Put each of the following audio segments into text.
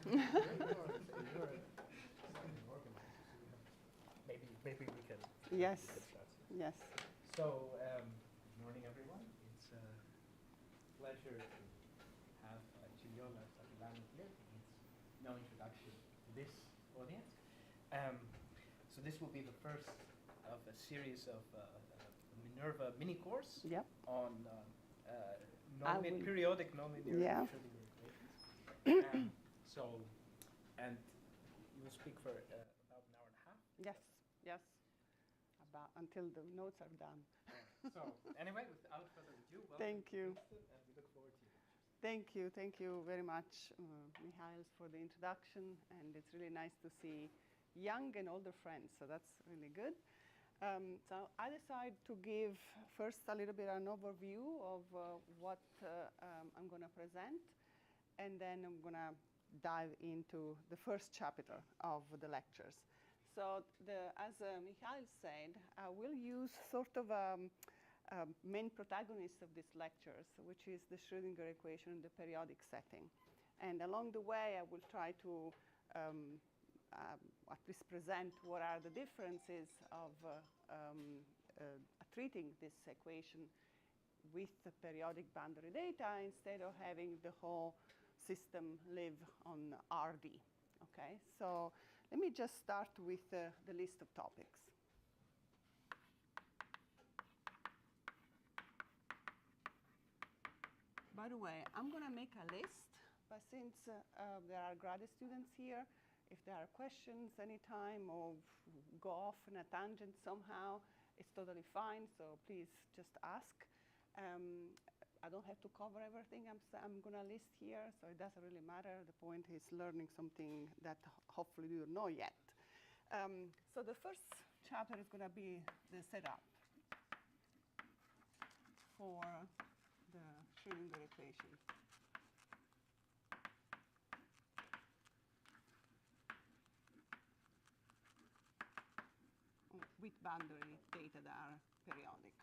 Maybe we can. Yes. Yes. So, good morning, everyone. It's a pleasure to have Gigliola Staffilani here. It's no introduction to this audience. So this will be the first of a series of Minerva mini course on periodic nonlinear Schrödinger equations. And you will speak for about an hour and a half. Yes, yes. About until the notes are done. So anyway, without further ado, welcome Thank to you. Princeton, and we look forward to your lectures. Thank you very much, Michael, for the introduction. And it's really nice to see young and older friends, so that's really good. So I decided to give first a little bit an overview of what I'm going to present, and then I'm going to dive into the first chapter of the lectures. So as Michael said, I will use sort of a main protagonist of these lectures, which is the Schrödinger equation in the periodic setting. And along the way, I will try to at least present what are the differences of treating this equation with the periodic boundary data instead of having the whole system live on RD. Okay, so let me just start with the list of topics. By the way, I'm going to make a list, but since there are graduate students here, if there are questions anytime or go off in a tangent somehow, it's totally fine, so please just ask. I don't have to cover everything I'm going to list here, so it doesn't really matter. The point is learning something that hopefully you don't know yet. So the first chapter is going to be the setup for the Schrödinger equation. With boundary data that are periodic.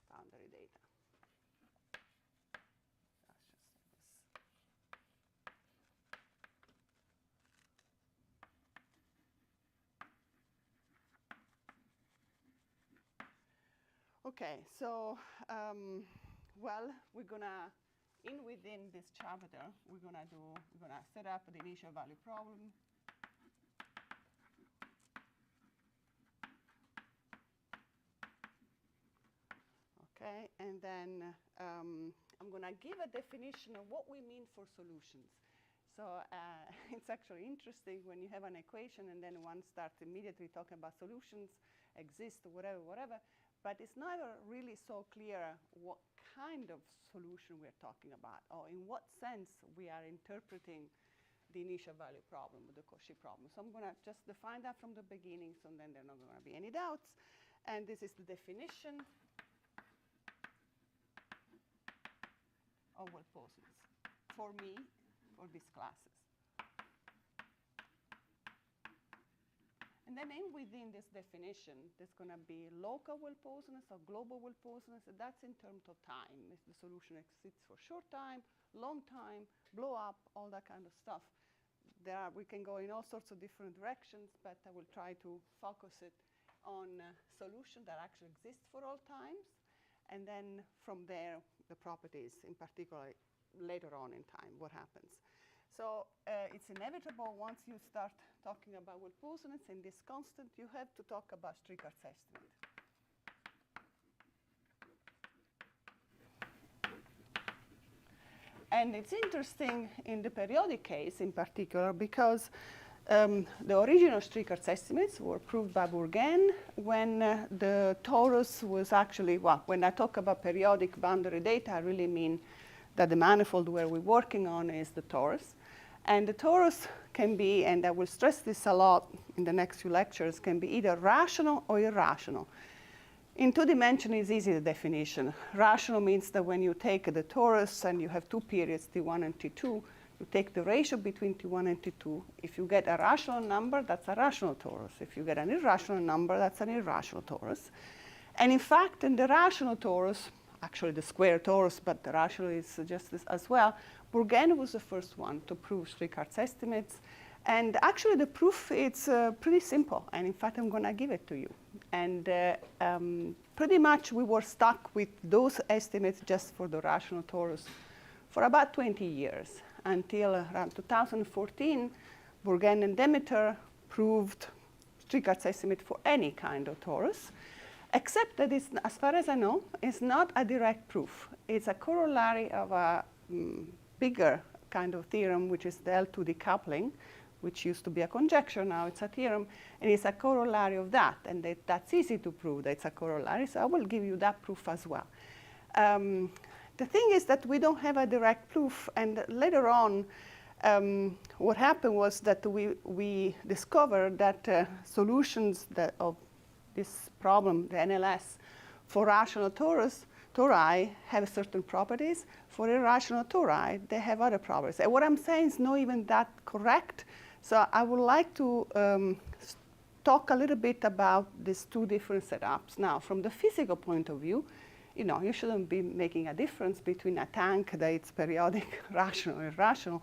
Boundary data. That's just this. Okay, so well, we're gonna within this chapter, we're gonna set up the initial value problem. Okay, and then I'm gonna give a definition of what we mean for solutions. So it's actually interesting when you have an equation and then one starts immediately talking about solutions, exist, whatever. But it's never really so clear what kind of solution we're talking about, or in what sense we are interpreting the initial value problem, or the Cauchy problem. So I'm going to just define that from the beginning, so then there are not going to be any doubts. And this is the definition of well-posedness for me, for these classes. And then within this definition, there's going to be local well-posedness or global well-posedness. That's in terms of time. If the solution exists for short time, long time, blow up, all that kind of stuff. We can go in all sorts of different directions, but I will try to focus it on a solution that actually exists for all times. And then from there, the properties, in particular, later on in time, what happens. So it's inevitable once you start talking about well-posedness in this constant, you have to talk about Strichartz estimate. And it's interesting in the periodic case in particular because the original Strichartz estimates were proved by Bourgain when the torus was actually, well, when I talk about periodic boundary data, I really mean that the manifold where we're working on is the torus. And the torus can be, and I will stress this a lot in the next few lectures, can be either rational or irrational. In two dimensions, it's easy, the definition. Rational means that when you take the torus and you have two periods, T1 and T2, you take the ratio between T1 and T2. If you get a rational number, that's a rational torus. If you get an irrational number, that's an irrational torus. And in fact, in the rational torus, actually the square torus, but the rational is just this as well. Bourgain was the first one to prove Strichartz estimates. And actually, the proof is pretty simple. And in fact, I'm going to give it to you. And pretty much we were stuck with those estimates just for the rational torus for about 20 years, until around 2014, Bourgain and Demeter proved Strichartz estimate for any kind of torus, except that it's, as far as I know, it's not a direct proof. It's a corollary of a bigger kind of theorem, which is the L2 decoupling, which used to be a conjecture, now it's a theorem, and it's a corollary of that, and that's easy to prove that it's a corollary, so I will give you that proof as well. The thing is that we don't have a direct proof, and later on, what happened was that we discovered that solutions of this problem, the NLS, for rational tori have certain properties. For irrational tori, they have other properties. And what I'm saying is not even that correct. So I would like to talk a little bit about these two different setups. Now, from the physical point of view, you shouldn't be making a difference between a tank that it's periodic, rational, irrational.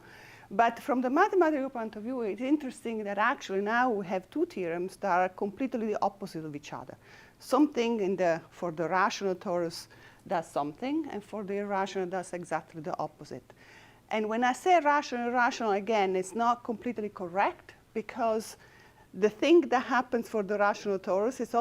But from the mathematical point of view, it's interesting that actually now we have two theorems that are completely the opposite of each other. Something for the rational torus does something, and for the irrational does exactly the opposite. And when I say rational, irrational, again, it's not completely correct, because the thing that happens for the rational torus is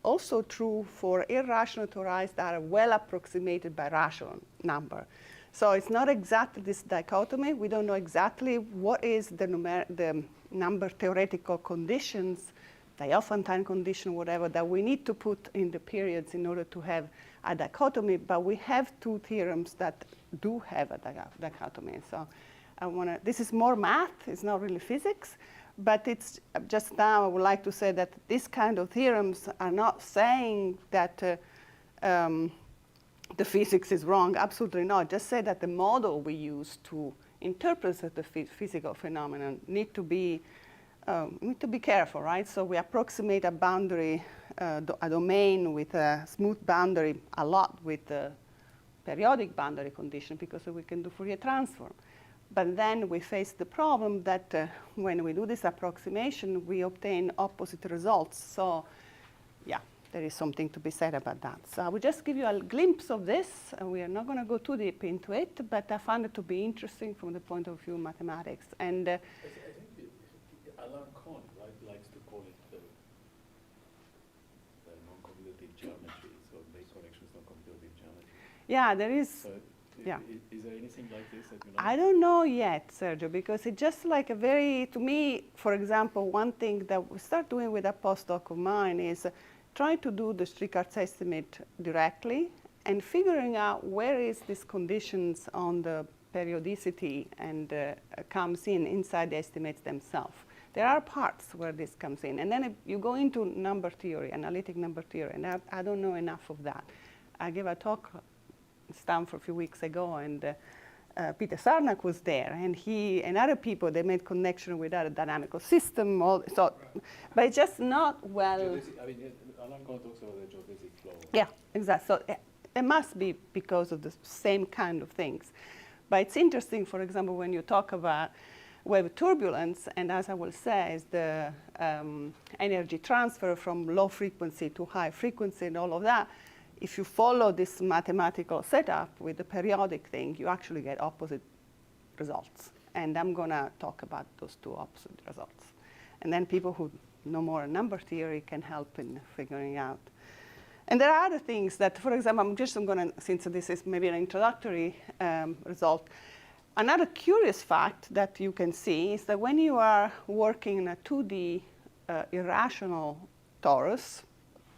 also true for irrational toris that are well approximated by rational number. So it's not exactly this dichotomy. We don't know exactly what is the number theoretical conditions, Diophantine condition, whatever, that we need to put in the periods in order to have a dichotomy. But we have two theorems that do have a dichotomy. So this is more math. It's not really physics. But it's just now I would like to say that this kind of theorems are not saying that the physics is wrong. Absolutely not. Just say that the model we use to interpret the physical phenomenon need to be careful, right? So we approximate a boundary, a domain with a smooth boundary a lot with the periodic boundary condition, because we can do Fourier transform. But then we face the problem that when we do this approximation, we obtain opposite results. So yeah, there is something to be said about that. So I will just give you a glimpse of this. We are not going to go too deep into it, but I found it to be interesting from the point of view of mathematics. And I think Alan Kohn likes to call it the non-commutative geometry. So make connections non-commutative geometry. Yeah, there is. So yeah. Is there anything like this that you know? I don't know yet, Sergio, because it's just like a very, to me, for example, one thing that we start doing with a postdoc of mine is trying to do the Strichartz estimate directly and figuring out where is these conditions on the periodicity and comes inside the estimates themselves. There are parts where this comes in. And then you go into number theory, analytic number theory, and I don't know enough of that. I gave a talk in Stanford a few weeks ago, and Peter Sarnak was there, and he and other people, they made connection with other dynamical system. But it's just not well. I mean, Alan Kohn talks about the geodesic flow. Yeah, exactly. So it must be because of the same kind of things. But it's interesting, for example, when you talk about wave turbulence, and as I will say, is the energy transfer from low frequency to high frequency and all of that. If you follow this mathematical setup with the periodic thing, you actually get opposite results. And I'm going to talk about those two opposite results. And then people who know more number theory can help in figuring out. And there are other things that, for example, I'm going to, since this is maybe an introductory result, another curious fact that you can see is that when you are working in a 2D irrational torus,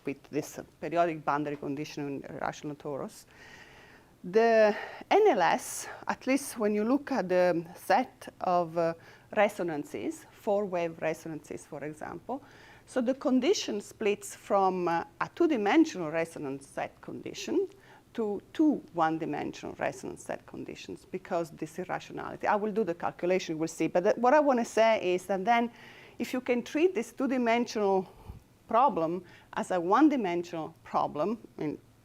with this periodic boundary condition in irrational torus, the NLS, at least when you look at the set of resonances, 4-wave resonances, for example, so the condition splits from a 2-dimensional resonance set condition to 2 one-dimensional resonance set conditions because this irrationality. I will do the calculation, we'll see. But what I want to say is that then if you can treat this 2-dimensional problem as a 1-dimensional problem,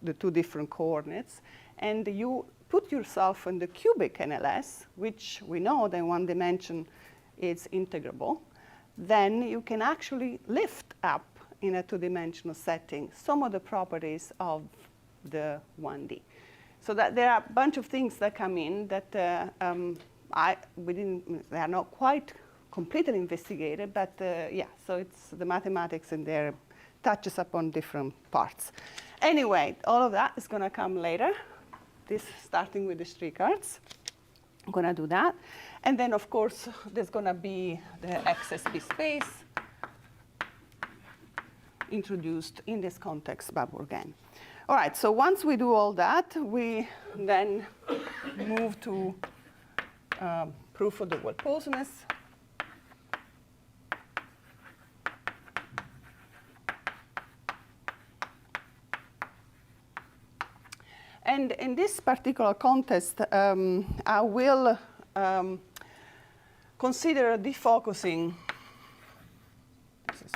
the two different coordinates, and you put yourself in the cubic NLS, which we know that one dimension is integrable, then you can actually lift up in a two-dimensional setting some of the properties of the 1D. So that there are a bunch of things that come in that they are not quite completely investigated, but yeah, so it's the mathematics in there touches upon different parts. Anyway, all of that is going to come later, this starting with the Strichartz. I'm going to do that. And then, of course, there's going to be the XSP space introduced in this context by Bourgain. All right, so once we do all that, we then move to proof of the well-posedness. And in this particular context, I will consider defocusing. This is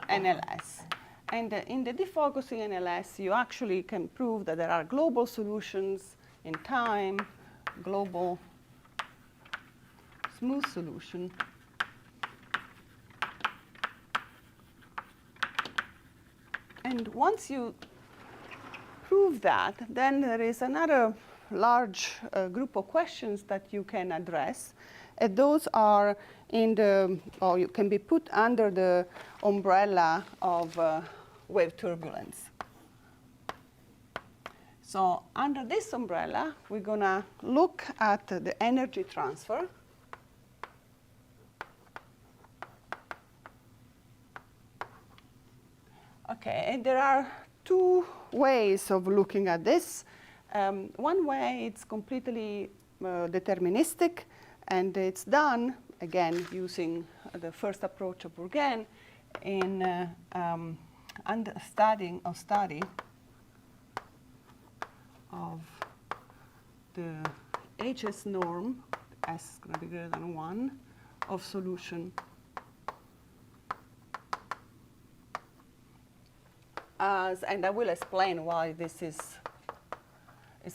NLS. And in the defocusing NLS, you actually can prove that there are global solutions in time, global smooth solution. And once you prove that, then there is another large group of questions that you can address. And those are in the, or you can be put under the umbrella of wave turbulence. So under this umbrella, we're going to look at the energy transfer. Okay, and there are two ways of looking at this. One way, it's completely deterministic, and it's done, again, using the first approach of Bourgain in study of the HS norm, S is going to be greater than 1, of solution and I will explain why this is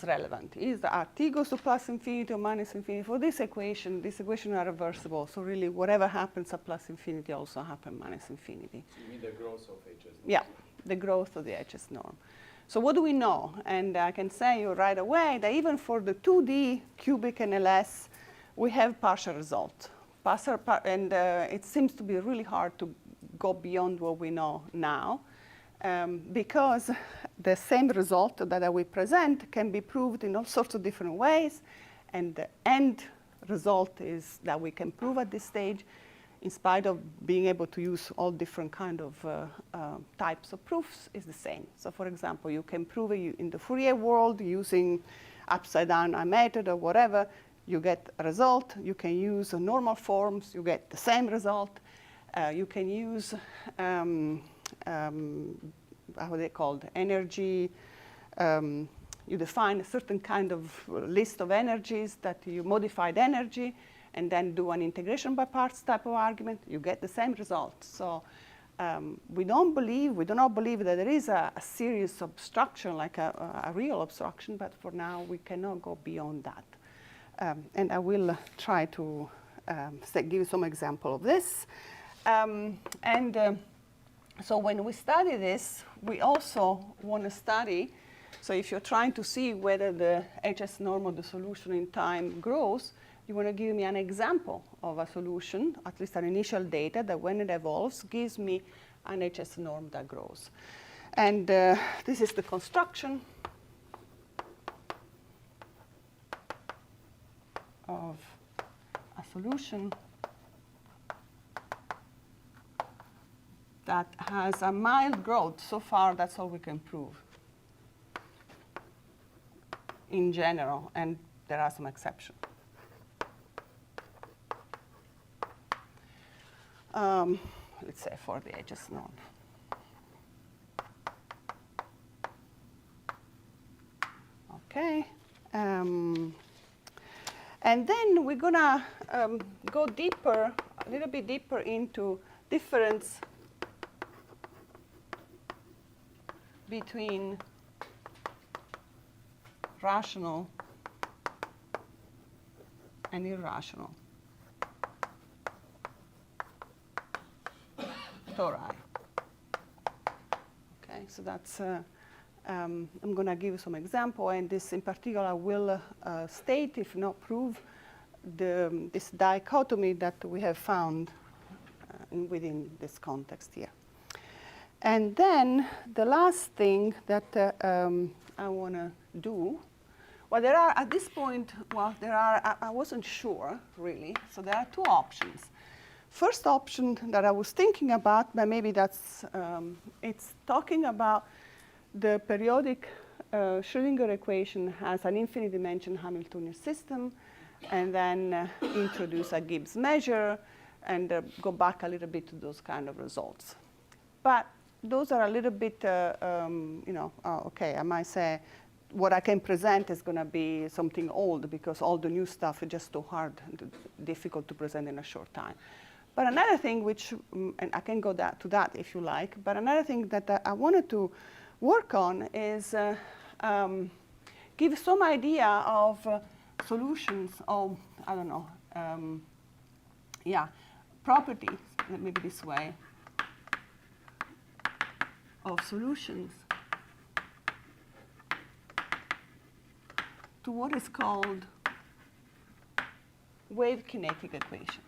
relevant. Is the t goes to plus infinity or minus infinity? For this equation, these equations are reversible. So really, whatever happens at plus infinity also happens minus infinity. So you mean the growth of HS norm? Yeah, the growth of the HS norm. So what do we know? And I can say you right away that even for the 2D cubic NLS, we have partial result. And it seems to be really hard to go beyond what we know now. Because the same result that we present can be proved in all sorts of different ways, and the end result is that we can prove at this stage, in spite of being able to use all different kind of types of proofs, is the same. So for example, you can prove it in the Fourier world using upside down method or whatever, you get a result. You can use normal forms, you get the same result. You can use how are they called? Energy. You define a certain kind of list of energies that you modified energy, and then do an integration by parts type of argument. You get the same result. So we do not believe that there is a serious obstruction, like a real obstruction. But for now, we cannot go beyond that. And I will try to give you some example of this. So when we study this, we also want to study, so if you're trying to see whether the HS norm of the solution in time grows, you want to give me an example of a solution, at least an initial data, that when it evolves gives me an HS norm that grows. And this is the construction of a solution that has a mild growth. So far, that's all we can prove in general, and there are some exceptions. Let's say for the HS norm. Okay. And then we're going to go deeper, a little bit deeper into difference between rational and irrational tori. Okay, so that's, I'm going to give you some example, and this in particular will state, if not prove, this dichotomy that we have found within this context here. And then the last thing that I want to do, well, there are, at this point, well, there are, I wasn't sure, really. So there are two options. First option that I was thinking about, but maybe that's, it's talking about the periodic Schrödinger equation has an infinite dimension Hamiltonian system, and then introduce a Gibbs measure, and go back a little bit to those kind of results. But those are a little bit, you know, okay, I might say what I can present is going to be something old, because all the new stuff is just too hard and difficult to present in a short time. But another thing which, and I can go to that if you like, but another thing that I wanted to work on is give some idea of solutions of, I don't know, yeah, properties, maybe this way, of solutions to what is called wave kinetic equation.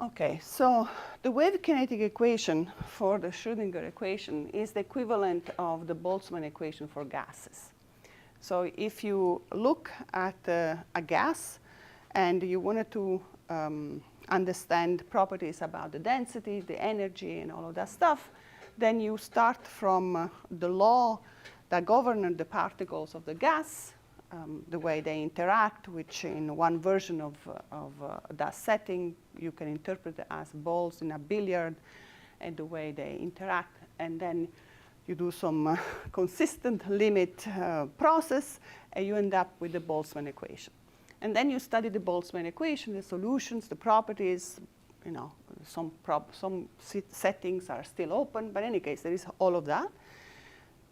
Okay, so the wave kinetic equation for the Schrödinger equation is the equivalent of the Boltzmann equation for gases. So if you look at a gas and you wanted to understand properties about the density, the energy, and all of that stuff, then you start from the law that governs the particles of the gas, the way they interact, which in one version of that setting, you can interpret it as balls in a billiard, and the way they interact. And then you do some consistent limit process, and you end up with the Boltzmann equation. And then you study the Boltzmann equation, the solutions, the properties. You know, some settings are still open, but in any case, there is all of that.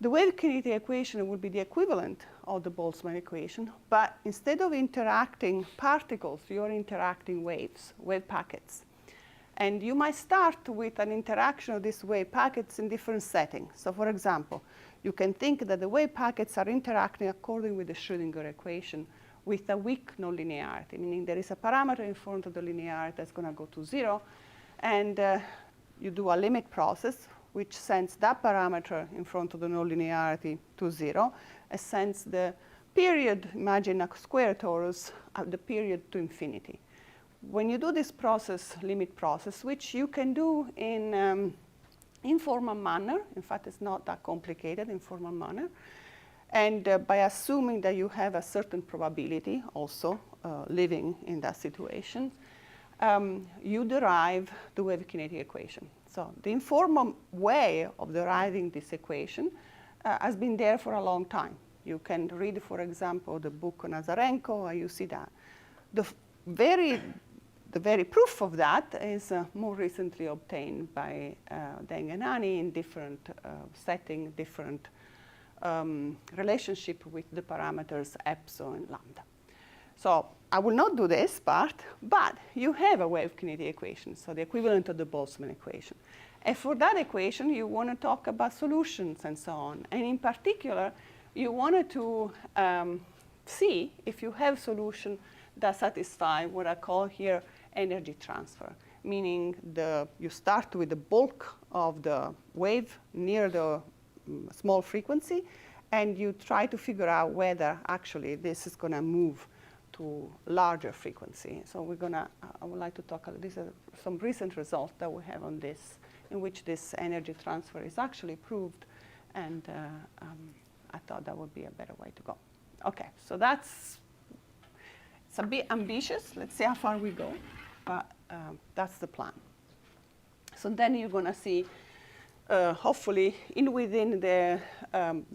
The wave kinetic equation would be the equivalent of the Boltzmann equation, but instead of interacting particles, you're interacting waves, wave packets. And you might start with an interaction of these wave packets in different settings. So for example, you can think that the wave packets are interacting according with the Schrödinger equation with a weak nonlinearity, meaning there is a parameter in front of the linearity that's going to go to 0, and you do a limit process, which sends that parameter in front of the nonlinearity to 0, and sends the period, imagine a square torus, the period to infinity. When you do this process, limit process, which you can do in informal manner, in fact, it's not that complicated, informal manner, and by assuming that you have a certain probability also living in that situation, you derive the wave kinetic equation. So the informal way of deriving this equation has been there for a long time. You can read, for example, the book on Nazarenko, and you see that. The very proof of that is more recently obtained by Deng and Ani in different setting, different relationship with the parameters epsilon and lambda. So I will not do this part, but you have a wave kinetic equation, so the equivalent of the Boltzmann equation. And for that equation, you want to talk about solutions and so on. And in particular, you wanted to see if you have solution that satisfy what I call here energy transfer, meaning you start with the bulk of the wave near the small frequency, and you try to figure out whether actually this is going to move to larger frequency. So I would like to talk, these are some recent results that we have on this, in which this energy transfer is actually proved, and I thought that would be a better way to go. Okay, so it's a bit ambitious. Let's see how far we go, but that's the plan. So then you're going to see, hopefully, within the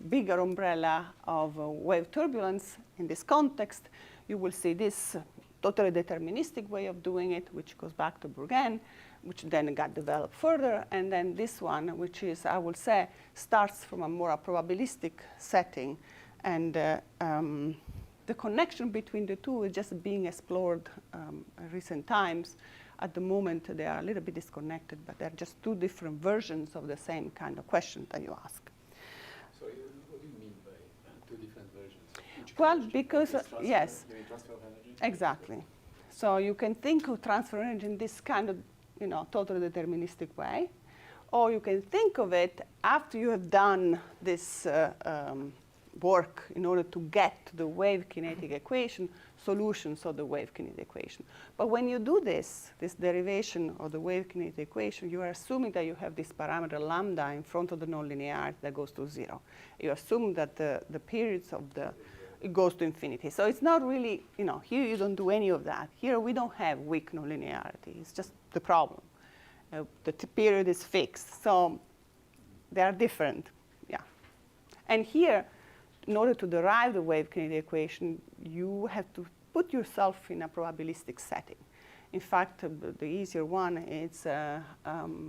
bigger umbrella of wave turbulence in this context, you will see this totally deterministic way of doing it, which goes back to Bourgain, which then got developed further. And then this one, which is, I will say, starts from a more probabilistic setting. And the connection between the two is just being explored in recent times. At the moment, they are a little bit disconnected, but they're just two different versions of the same kind of question that you ask. So what do you mean by two different versions? Well, because, yes. You mean transfer of energy? Exactly. So you can think of transfer energy in this kind of, totally deterministic way, or you can think of it after you have done this work in order to get to the wave kinetic equation, solutions of the wave kinetic equation. But when you do this derivation of the wave kinetic equation, you are assuming that you have this parameter lambda in front of the nonlinearity that goes to 0. You assume that the periods of it goes to infinity. So it's not really, here you don't do any of that. Here we don't have weak nonlinearity. It's just the problem. The period is fixed. So they are different, yeah. And here, in order to derive the wave kinetic equation, you have to put yourself in a probabilistic setting. In fact, the easier one is... you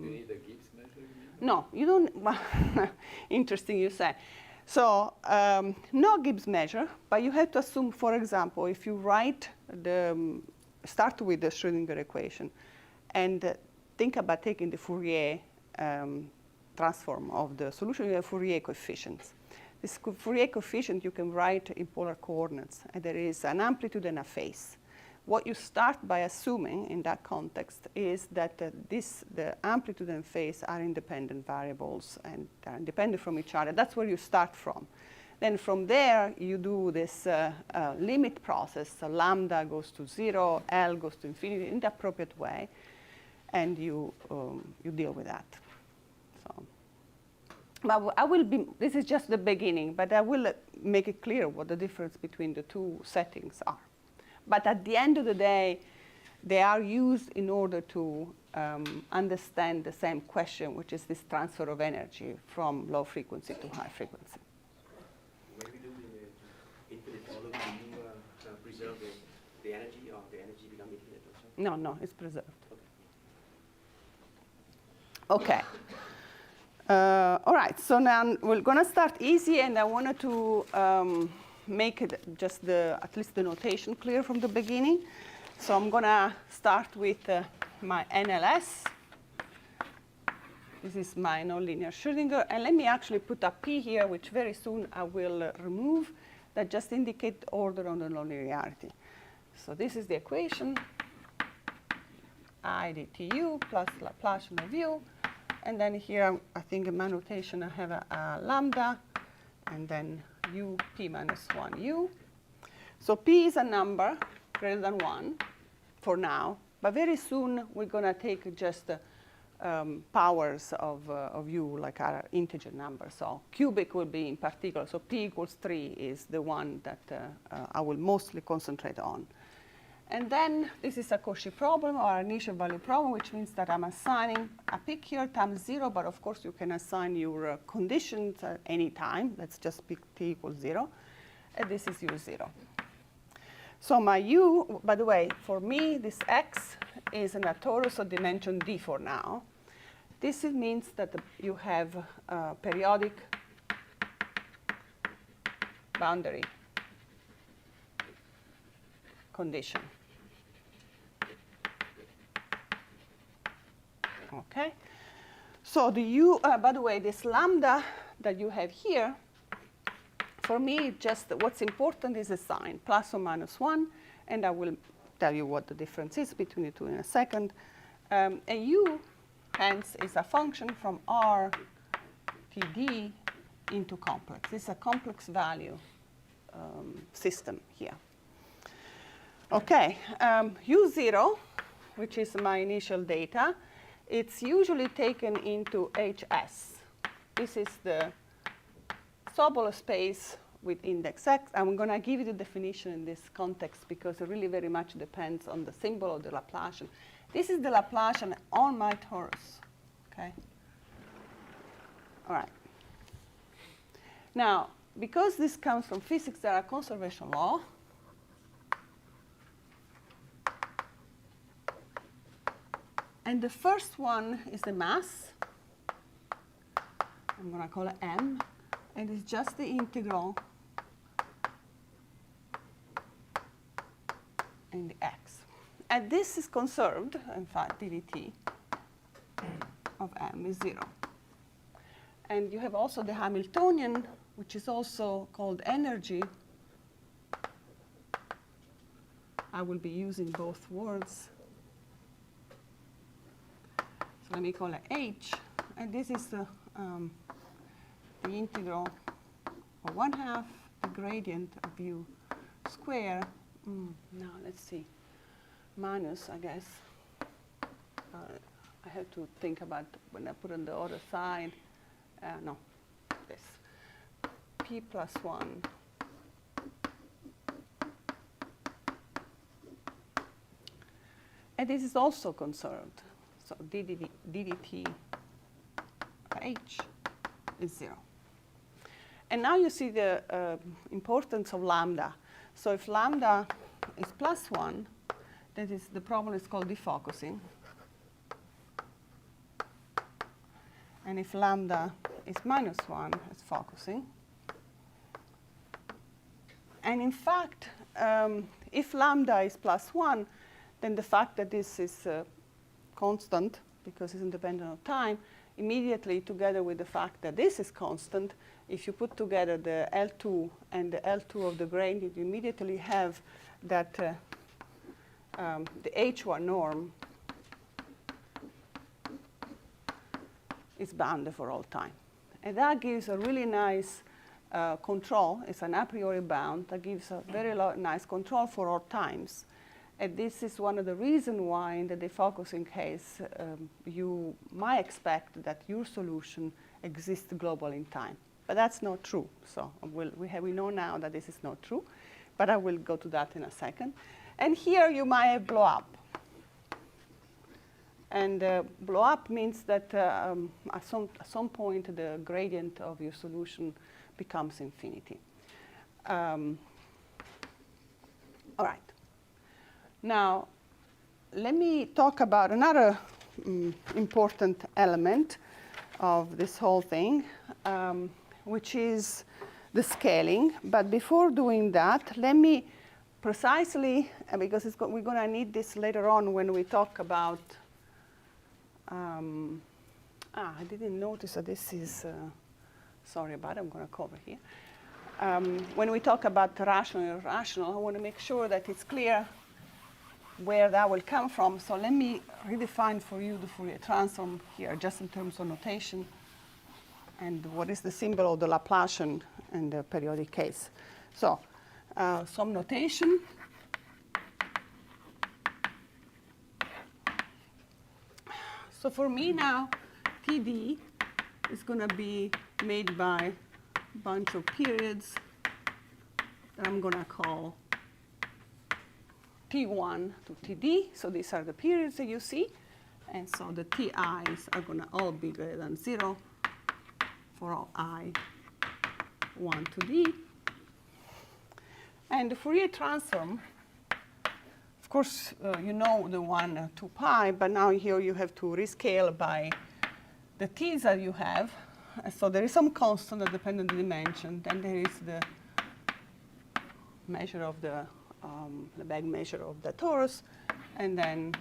need a Gibbs measure? No, you don't. Well, interesting you say. So no Gibbs measure, but you have to assume, for example, if you start with the Schrödinger equation and think about taking the Fourier transform of the solution, you have Fourier coefficients. This Fourier coefficient you can write in polar coordinates, and there is an amplitude and a phase. What you start by assuming in that context is that the amplitude and phase are independent variables and are independent from each other. That's where you start from. Then from there, you do this limit process. So lambda goes to 0, L goes to infinity in the appropriate way, and you deal with that. So, but this is just the beginning, but I will make it clear what the difference between the two settings are. But at the end of the day, they are used in order to understand the same question, which is this transfer of energy from low frequency to high frequency. When we do the infinite volume, do you preserve the energy, or the energy become infinite also? No, it's preserved. Okay. All right, so now we're going to start easy, and I wanted to make it just at least the notation clear from the beginning. So I'm going to start with my NLS. This is my nonlinear Schrödinger. And let me actually put a P here, which very soon I will remove, that just indicate the order on the nonlinearity. So this is the equation, I dtu plus Laplacian of u. And then here, I think in my notation, I have a lambda, and then u p minus 1 u. So p is a number greater than 1 for now. But very soon, we're going to take just powers of u, like our integer number. So cubic will be in particular. So p equals 3 is the one that I will mostly concentrate on. And then this is a Cauchy problem, or initial value problem, which means that I'm assigning a peak here times 0. But of course, you can assign your conditions at any time. Let's just pick t equals 0. And this is u0. So my u, by the way, for me, this x is in a torus of dimension d for now. This means that you have a periodic boundary condition. Okay. So the u, by the way, this lambda that you have here, for me, just what's important is the sign, plus or minus 1. And I will tell you what the difference is between the two in a second. And u, hence, is a function from R Td into complex. This is a complex value system here. OK, u0, which is my initial data, it's usually taken into HS. This is the Sobolev space with index x. I'm going to give you the definition in this context because it really very much depends on the symbol of the Laplacian. This is the Laplacian on my torus. Okay. All right. Now, because this comes from physics, there are conservation law. And the first one is the mass. I'm going to call it m. And it's just the integral in the x. And this is conserved, in fact, ddt of m is 0. And you have also the Hamiltonian, which is also called energy. I will be using both words. So let me call it h. And this is the integral of 1/2 the gradient of u square. Now let's see. Minus, I guess. I have to think about when I put on the other side. No, this. P plus 1. And this is also conserved. So ddt h is 0. And now you see the importance of lambda. So if lambda is plus 1, that is, the problem is called defocusing. And if lambda is minus 1, it's focusing. And in fact, if lambda is plus 1, then the fact that this is constant, because it's independent of time, immediately together with the fact that this is constant, if you put together the L2 and the L2 of the gradient, you immediately have that the H1 norm is bounded for all time. And that gives a really nice control. It's an a priori bound that gives a very nice control for all times. And this is one of the reasons why in the defocusing case, you might expect that your solution exists globally in time. But that's not true. So we know now that this is not true. But I will go to that in a second. And here you might have blow up. And blow up means that at some point the gradient of your solution becomes infinity. All right. Now, let me talk about another important element of this whole thing, which is the scaling. But before doing that, let me precisely, because we're going to need this later on when we talk about, I didn't notice that this is, sorry about it, I'm going to cover here. When we talk about rational and irrational, I want to make sure that it's clear where that will come from. So let me redefine for you the Fourier transform here, just in terms of notation, and what is the symbol of the Laplacian in the periodic case. So some notation. So for me now, TD is going to be made by a bunch of periods that I'm going to call T1 to TD. So these are the periods that you see. And so the TIs are going to all be greater than 0 for all I 1 to D. And the Fourier transform, of course, you know the one 2 pi, but now here you have to rescale by the t's that you have. So there is some constant that depends on the dimension. Then there is the measure of the bag measure of the torus. And then,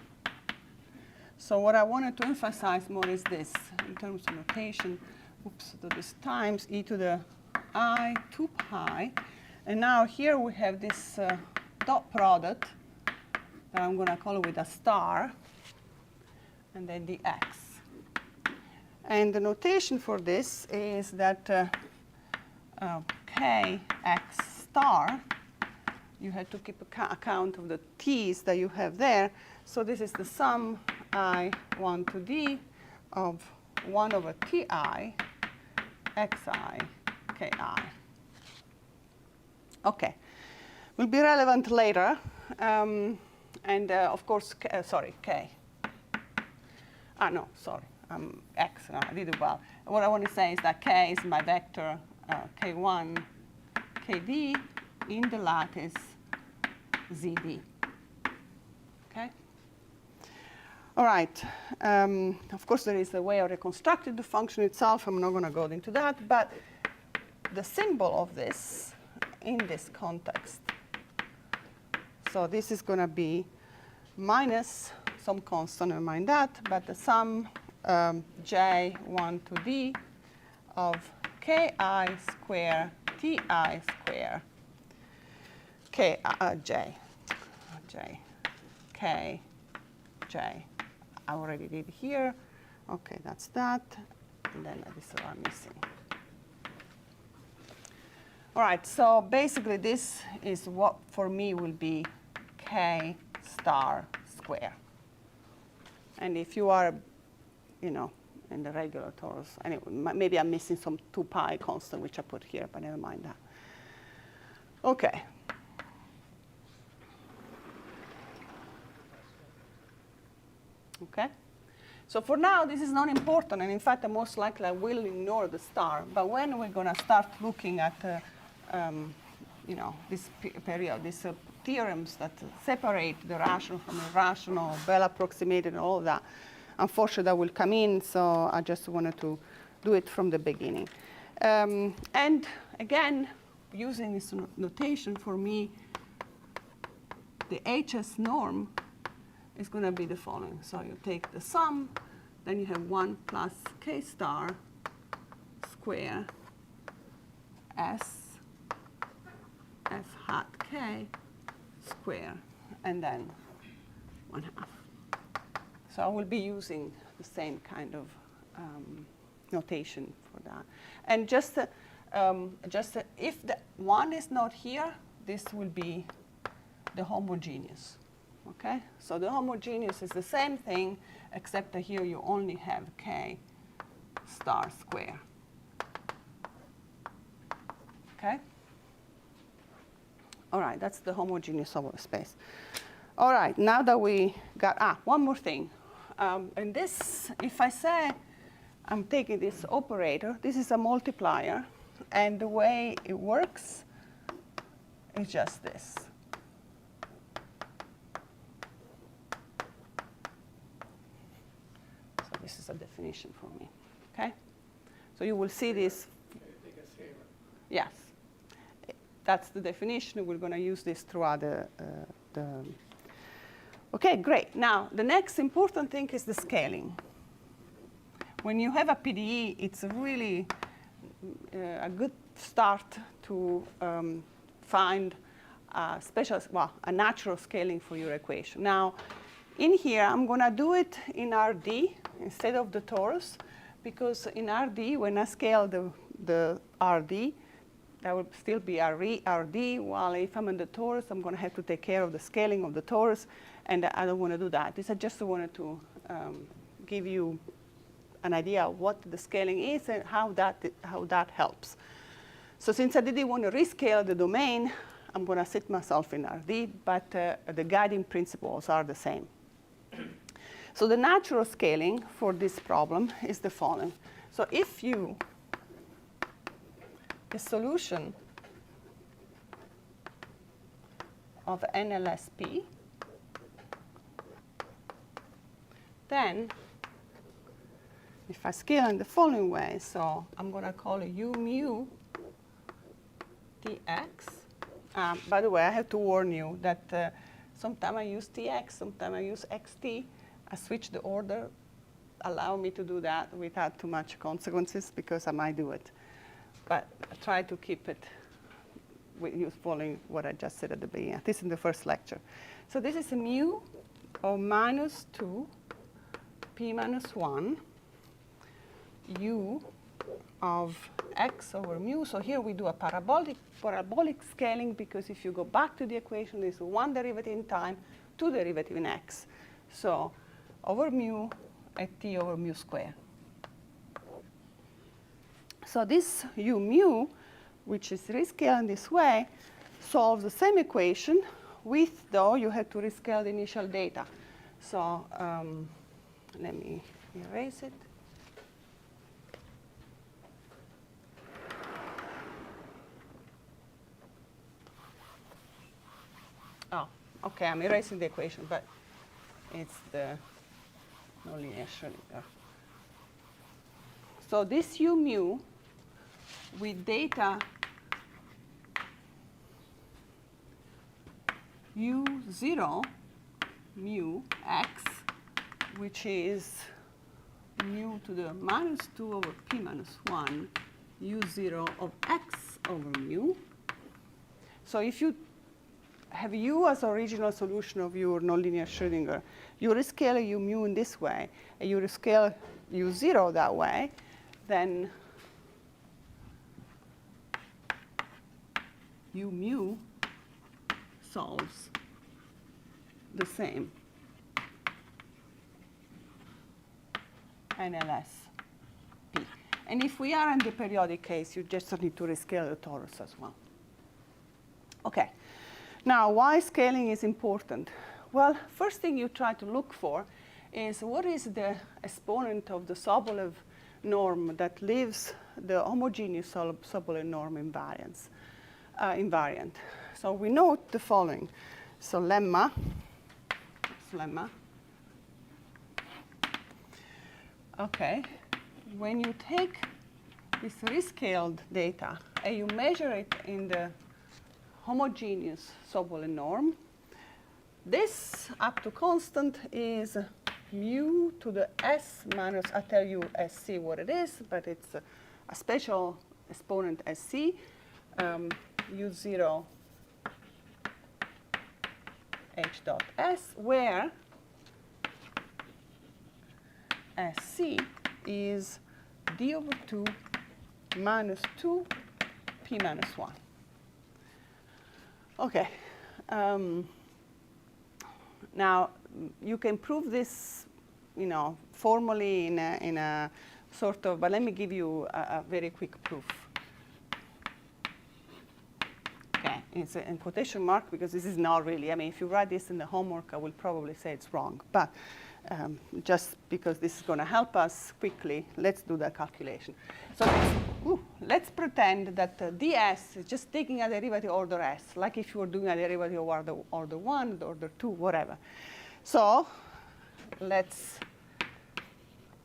so what I wanted to emphasize more is this, in terms of notation. Oops, so this times e to the I 2 pi. And now here we have this dot product that I'm going to call it with a star, and then the x. And the notation for this is that kx star, you have to keep account of the t's that you have there. So this is the sum I 1 to D of 1 over Ti xi ki. OK. Will be relevant later. And of course, sorry, k. No, sorry. X, no, I did it well. What I want to say is that k is my vector k1, kd in the lattice zd. Okay? All right. Of course, there is a way of reconstructing the function itself. I'm not going to go into that. But the symbol of this in this context, so this is going to be minus some constant, never mind that, but the sum j1 to d of ki square ti square k j k j. I already did here. OK, that's that. And then this is what I'm missing. All right, so basically this is what for me will be k star square. And if you are, in the regular torus, anyway, maybe I'm missing some 2 pi constant, which I put here, but never mind that. OK. OK? So for now, this is not important. And in fact, most likely I will ignore the star. But when we're going to start looking at this period, these theorems that separate the rational from the irrational, well approximated, and all of that, unfortunately, that will come in. So I just wanted to do it from the beginning. And again, using this notation, for me, the HS norm is going to be the following. So you take the sum, then you have 1 plus k star square s f hat k square, and then 1/2. So I will be using the same kind of notation for that. And just if the 1 is not here, this will be the homogeneous. OK? So the homogeneous is the same thing, except that here you only have k star square. OK? All right, that's the homogeneous over space. All right, now that we got, one more thing. And this, if I say I'm taking this operator, this is a multiplier. And the way it works is just this. So this is a definition for me. OK? So you will see this. Yes. That's the definition. We're going to use this throughout the OK, great. Now, the next important thing is the scaling. When you have a PDE, it's really a good start to find a natural scaling for your equation. Now, in here, I'm going to do it in RD instead of the torus, because in RD, when I scale the RD, that will still be RD, while if I'm in the torus, I'm going to have to take care of the scaling of the torus, and I don't want to do that. I just wanted to give you an idea of what the scaling is and how that helps. So since I didn't want to rescale the domain, I'm going to sit myself in RD, but the guiding principles are the same. So the natural scaling for this problem is the following. So if the solution of NLSP, then if I scale in the following way, so I'm going to call it U mu Tx. By the way, I have to warn you that sometimes I use Tx, sometimes I use Xt. I switch the order. Allow me to do that without too much consequences, because I might do it. But I try to keep it with you following what I just said at the beginning. This is in the first lecture. So this is a mu of minus 2 p minus 1 u of x over mu. So here we do a parabolic scaling, because if you go back to the equation, there's 1 derivative in time, 2 derivative in x. So over mu at t over mu square. So this u mu, which is rescaled in this way, solves the same equation with, though, you have to rescale the initial data. So let me erase it. Oh, OK, I'm erasing the equation, but it's the nonlinear Schrödinger. So this u mu with data u0 mu x, which is mu to the minus 2 over p minus 1 u0 of x over mu. So if you have u as original solution of your nonlinear Schrödinger, you rescale u mu in this way, and you rescale u0 that way, then u mu solves the same NLS P. And if we are in the periodic case, you just need to rescale the torus as well. Okay. Now, why scaling is important? Well, first thing you try to look for is what is the exponent of the Sobolev norm that leaves the homogeneous Sobolev norm invariant. So we note the following. So lemma, okay, when you take this rescaled data and you measure it in the homogeneous Sobolev norm, this up to constant is mu to the s minus, I'll tell you sc what it is, but it's a special exponent sc, u0 h dot s, where sc is d over 2 minus 2 p minus 1. Okay. Now, you can prove this, formally in a sort of, but let me give you a very quick proof. Okay, it's in quotation mark because this is not really, I mean, if you write this in the homework, I will probably say it's wrong. But just because this is going to help us quickly, let's do the calculation. So let's pretend that ds is just taking a derivative order s, like if you were doing a derivative of order 1, order 2, whatever. So let's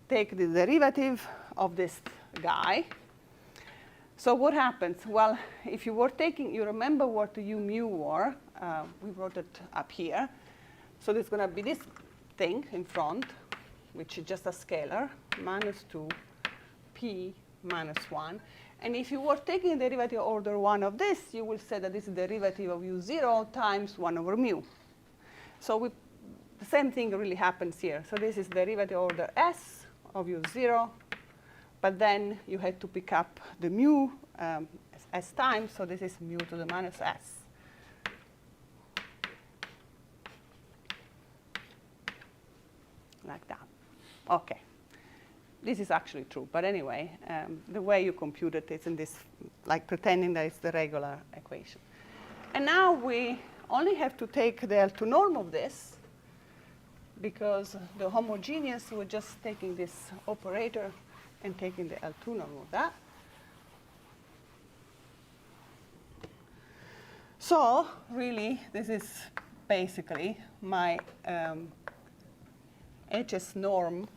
take the derivative of this guy. So what happens? Well, if you were taking, you remember what the u mu were. We wrote it up here. So there's going to be this thing in front, which is just a scalar, minus 2 p minus 1. And if you were taking the derivative order 1 of this, you will say that this is the derivative of u0 times 1 over mu. So the same thing really happens here. So this is derivative order s of u0, but then you had to pick up the mu s times, so this is mu to the minus s. Like that. Okay. This is actually true. But anyway, the way you compute it is in this, like pretending that it's the regular equation. And now we only have to take the L2 norm of this, because the homogeneous, we're just taking this operator and taking the L2 norm of that. So really, this is basically my HS norm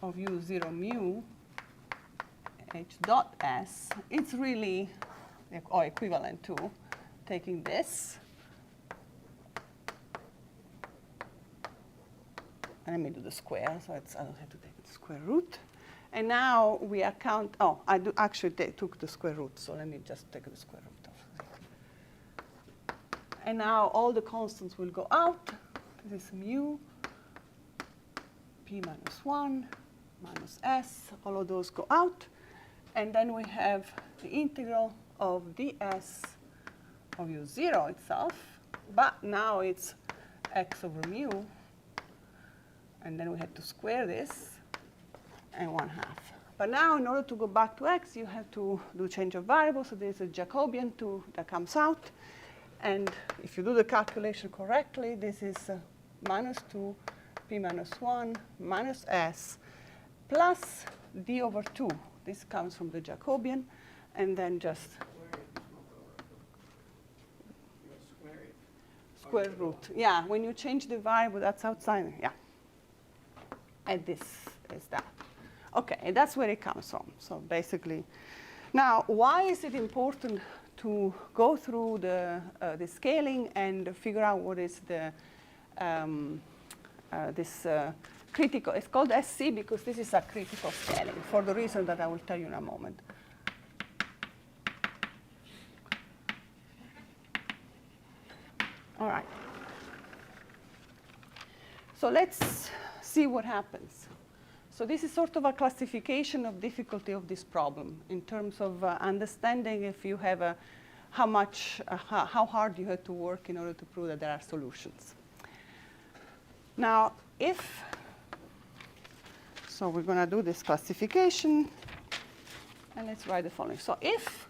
of u0 mu h dot s. It's really equivalent to taking this. And let me do the square, so I don't have to take the square root. And now we account, I do actually took the square root, so let me just take the square root of it. And now all the constants will go out. This is mu, p minus 1, minus s, all of those go out. And then we have the integral of ds of u0 itself, but now it's x over mu. And then we had to square this, and 1/2. But now, in order to go back to x, you have to do change of variables. So there's a Jacobian that comes out. And if you do the calculation correctly, this is minus 2 p minus 1 minus s plus d over 2. This comes from the Jacobian. And then just square root. Yeah, when you change the variable, that's outside. Yeah. And this is that. Okay, and that's where it comes from. So basically, now why is it important to go through the scaling and figure out what is the critical? It's called SC because this is a critical scaling for the reason that I will tell you in a moment. All right. So let's see what happens. So this is sort of a classification of difficulty of this problem in terms of understanding if you have how hard you have to work in order to prove that there are solutions. Now, so we're going to do this classification, and let's write the following. So if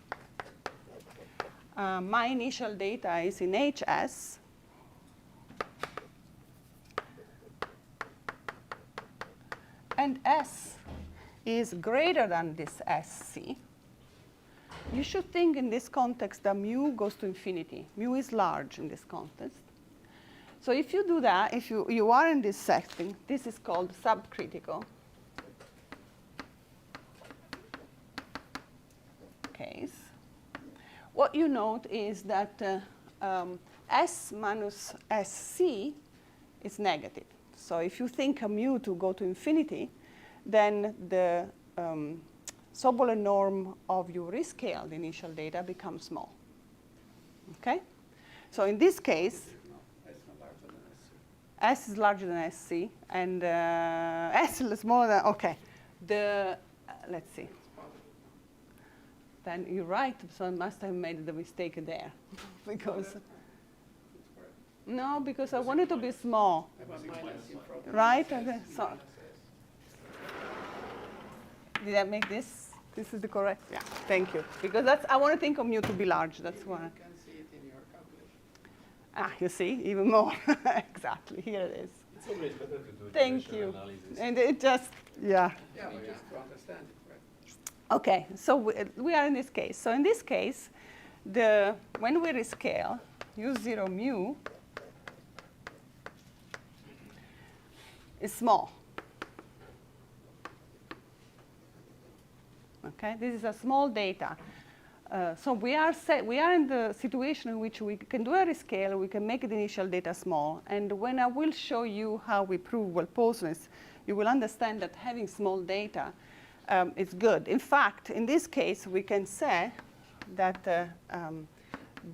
my initial data is in HS, and S is greater than this SC, you should think in this context that mu goes to infinity. Mu is large in this context. So if you do that, if you are in this setting, this is called subcritical case. What you note is that S minus SC is negative. So if you think a mu to go to infinity, then the Sobolev norm of your rescaled initial data becomes small. Okay? So in this case, S is larger than SC, and S is smaller than, okay. Let's see. Then you're right, so I must have made the mistake there. Because, no, because I want it to be small. Right? Okay. So, did I make this? This is the correct? Yeah, thank you. Because I want to think of mu to be large, that's why. You can see it in your calculation. Ah, you see, even more. Exactly, here it is. It's always better to do Thank you. analysis. And it just, yeah. Yeah, but just to understand it, right? Okay, so we are in this case. So in this case, when we rescale, U0 mu is small. Okay, this is a small data. So we are in the situation in which we can do a rescale, we can make the initial data small, and when I will show you how we prove well-posedness, you will understand that having small data is good. In fact, in this case, we can say that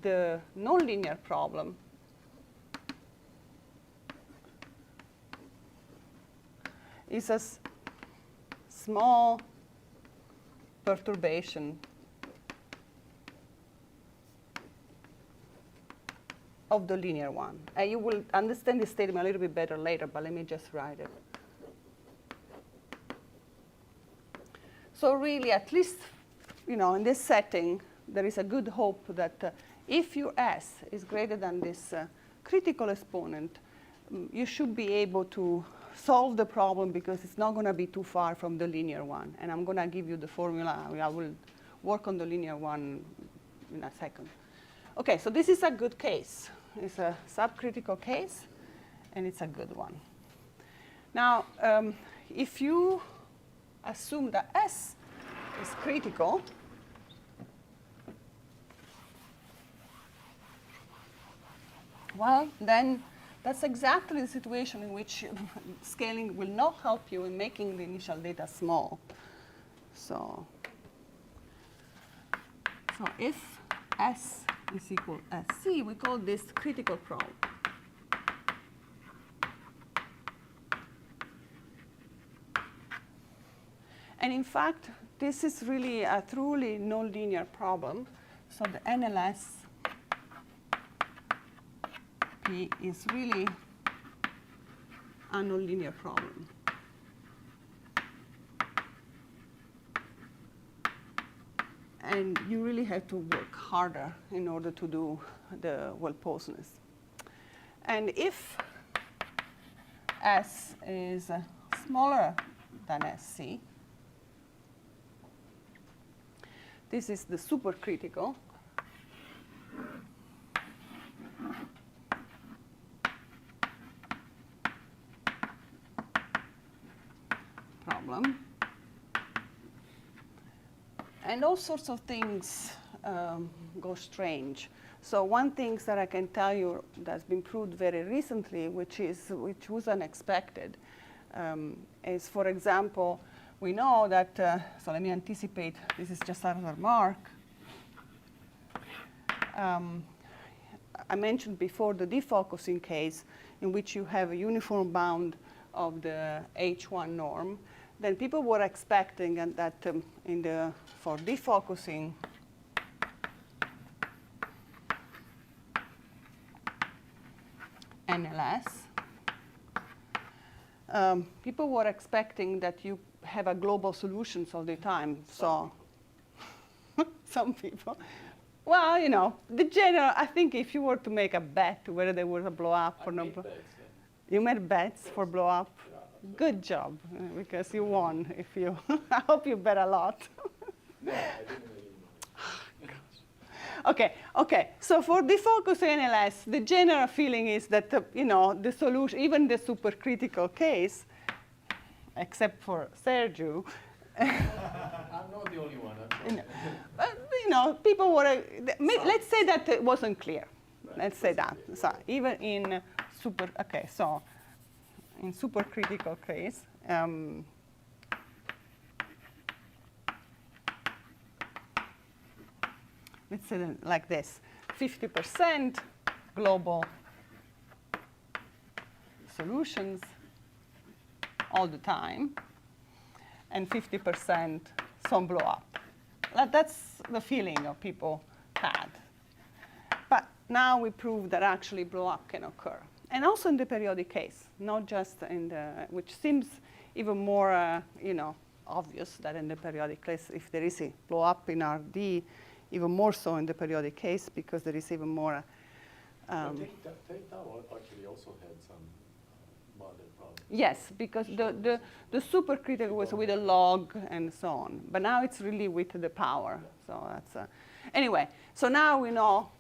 the nonlinear problem is a small perturbation of the linear one. And you will understand this statement a little bit better later, but let me just write it. So really, at least, in this setting, there is a good hope that if your S is greater than this critical exponent, you should be able to solve the problem because it's not going to be too far from the linear one. And I'm going to give you the formula. I will work on the linear one in a second. OK, so this is a good case. It's a subcritical case, and it's a good one. Now, if you assume that S is critical, well, then that's exactly the situation in which scaling will not help you in making the initial data small. So if S is equal to SC, we call this critical problem. And in fact, this is really a truly nonlinear problem. So the NLS P is really a nonlinear problem. And you really have to work harder in order to do the well-posedness. And if S is smaller than SC, this is the supercritical. problem. And all sorts of things go strange. So one thing that I can tell you that's been proved very recently, which was unexpected, is, for example, we know that, so let me anticipate, this is just another mark. I mentioned before the defocusing case in which you have a uniform bound of the H1 norm. Then people were expecting that for defocusing, NLS, people were expecting that you have a global solutions all the time. So some people, well, you know, the general, I think if you were to make a bet whether there was a blow up or no, you made bets for blow up. Good job, because you won. If you, I hope you bet a lot. No, I didn't really know. Okay. So for defocusing NLS, the general feeling is that you know, the solution, even the supercritical case, except for Sergio. I'm not the only one. You know, people were. Let's say that it wasn't clear. Right. Let's say that. So even in so in supercritical case. Let's say it like this: 50% global solutions all the time, and 50% some blow up. That's the feeling of people had. But now we prove that actually blow up can occur. And also in the periodic case, not just in the, which seems even more, you know, obvious that in the periodic case, if there is a blow up in RD, even more so in the periodic case, because there is even more. Take Tau actually also had some model problems. Yes, because the supercritical was with a log and so on. But now it's really with the power. Yeah. So that's, anyway, so now we know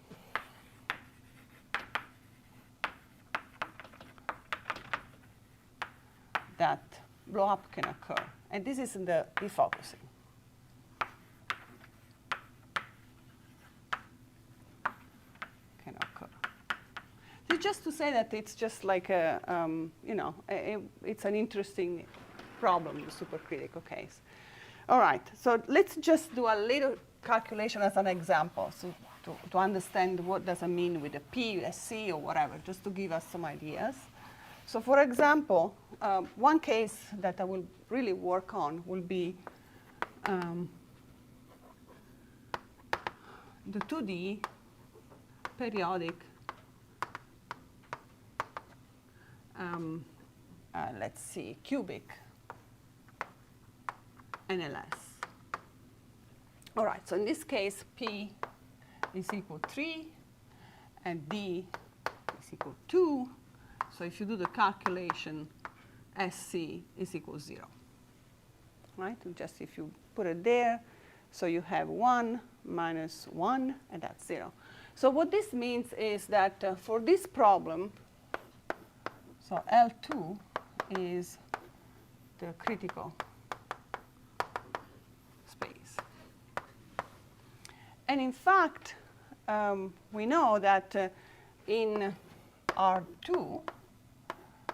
that blow up can occur. And this is in the defocusing. Can occur. So just to say that it's just like a, you know, it's an interesting problem, the supercritical case. All right, so let's just do a little calculation as an example, so to understand what does it mean with a P, a C, or whatever, just to give us some ideas. So for example, one case that I will really work on will be the 2D periodic, let's see, cubic NLS. All right, so in this case, P is equal to 3, and D is equal to 2. So if you do the calculation, SC is equal to 0. Right? And just if you put it there, so you have 1 minus 1, and that's 0. So what this means is that for this problem, so L2 is the critical space. And in fact, we know that in R2,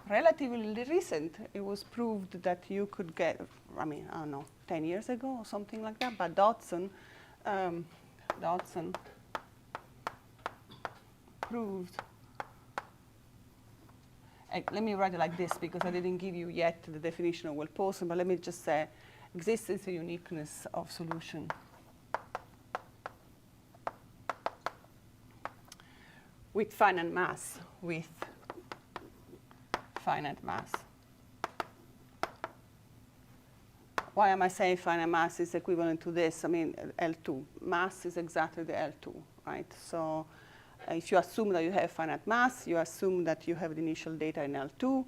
relatively recent, it was proved that you could get, I mean, I don't know, 10 years ago or something like that, but Dodson proved, let me write it like this because I didn't give you yet the definition of well-posedness, but let me just say existence and uniqueness of solution. With finite mass, Why am I saying finite mass is equivalent to this? I mean, L2. Mass is exactly the L2, right? So if you assume that you have finite mass, you assume that you have the initial data in L2.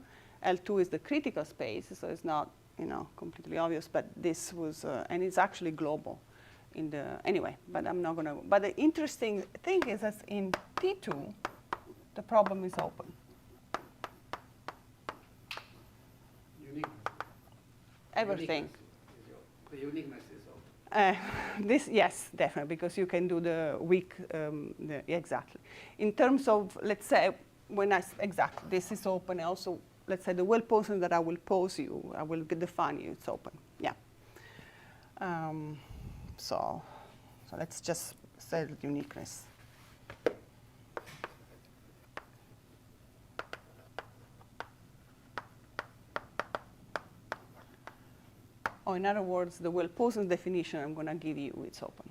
L2 is the critical space, so it's not, you know, completely obvious, but this was, and it's actually global. In the, anyway, but I'm not going to. But the interesting thing is that in T2, the problem is open. Unique. everything. The uniqueness is all. This, yes, definitely, because you can do the weak, exactly. In terms of, let's say, exactly, this is open. Also, let's say the well-posedness that I will pose you, I will define you, it's open, yeah. So let's just say the uniqueness. Or in other words, the well-posedness definition I'm going to give you, it's open.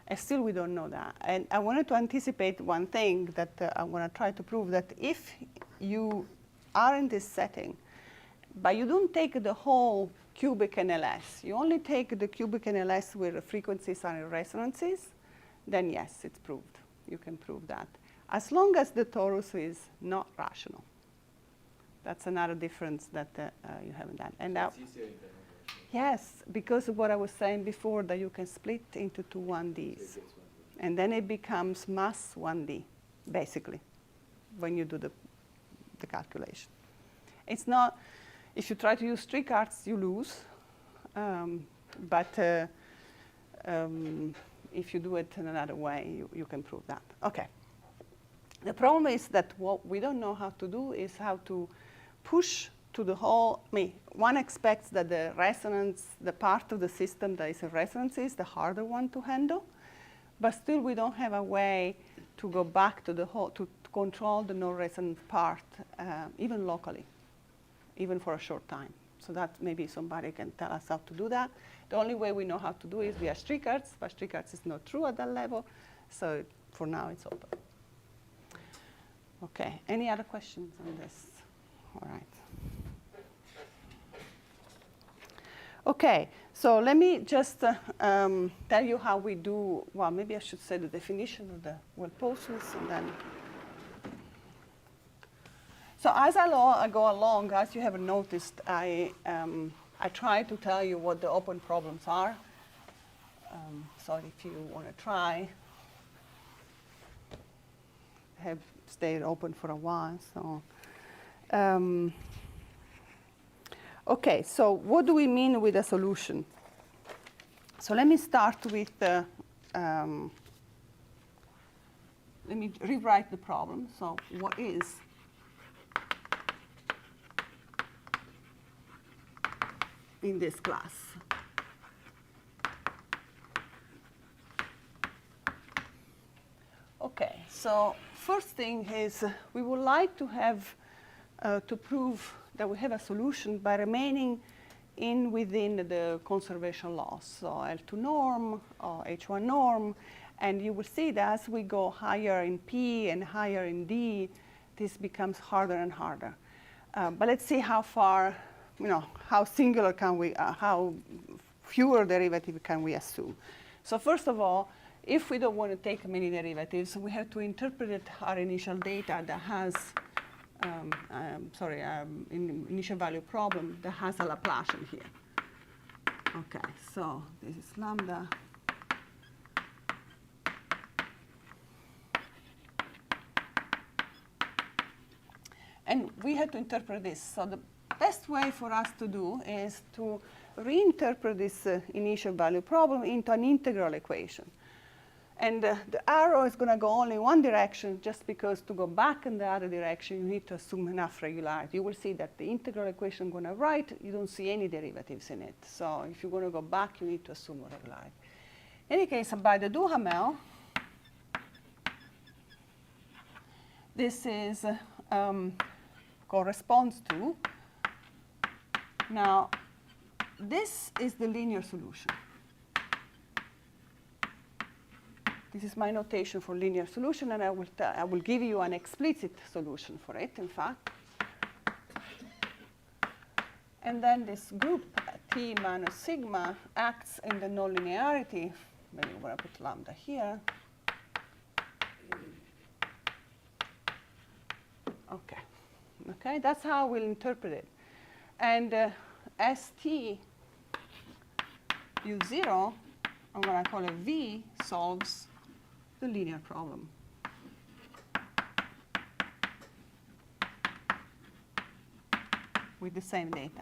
And still we don't know that. And I wanted to anticipate one thing that I'm going to try to prove, that if you are in this setting, but you don't take the whole cubic NLS, you only take the cubic NLS where the frequencies are in resonances, then yes, it's proved. You can prove that. As long as the torus is not rational. That's another difference that you haven't done. And now, yes, because of what I was saying before, that you can split into two 1Ds. And then it becomes mass 1D, basically, when you do the calculation. It's not, if you try to use Strichartz, you lose. But if you do it in another way, you can prove that. OK. The problem is that what we don't know how to do is how to push to the whole. One expects that the resonance, the part of the system that is in resonance, is the harder one to handle. But still, we don't have a way to go back to the whole, to control the non-resonant part, even locally, even for a short time. So that maybe somebody can tell us how to do that. The only way we know how to do it is via Strichartz, but Strichartz is not true at that level. So for now, it's open. OK, any other questions on this? All right. OK, so let me just tell you how we do. Well, maybe I should say the definition of the well-posedness, and then. So as I go along, as you have noticed, I try to tell you what the open problems are. So if you want to try, have stayed open for a while. So, OK, so what do we mean with a solution? So let me start with, let me rewrite the problem. So what is in this class? OK, so first thing is we would like to have to prove that we have a solution by remaining within the conservation laws. So L2 norm or H1 norm. And you will see that as we go higher in P and higher in D, this becomes harder and harder. But let's see how far, how singular can we, how fewer derivatives can we assume. So first of all, if we don't want to take many derivatives, we have to interpret our initial data that has, initial value problem that has a Laplacian here. OK, so this is lambda. And we have to interpret this. So the best way for us to do is to reinterpret this initial value problem into an integral equation. And the arrow is going to go only one direction, just because to go back in the other direction, you need to assume enough regularity. You will see that the integral equation I'm going to write, you don't see any derivatives in it. So if you're going to go back, you need to assume regularity. In any case, by the Duhamel, this is corresponds to. Now, this is the linear solution. This is my notation for linear solution, and I will give you an explicit solution for it, in fact. And then this group T minus sigma acts in the nonlinearity. Maybe I'm going to put lambda here. OK. OK, that's how we'll interpret it. And ST U0, I'm going to call it V, solves the linear problem. With the same data.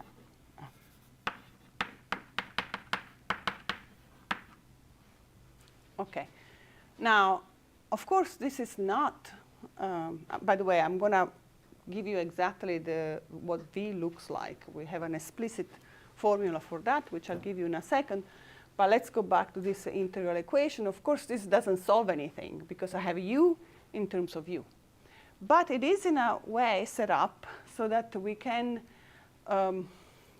Okay. Now, of course, this is not, by the way, I'm going to give you exactly what V looks like. We have an explicit formula for that, which I'll give you in a second. But let's go back to this integral equation. Of course, this doesn't solve anything, because I have u in terms of u. But it is in a way set up so that we can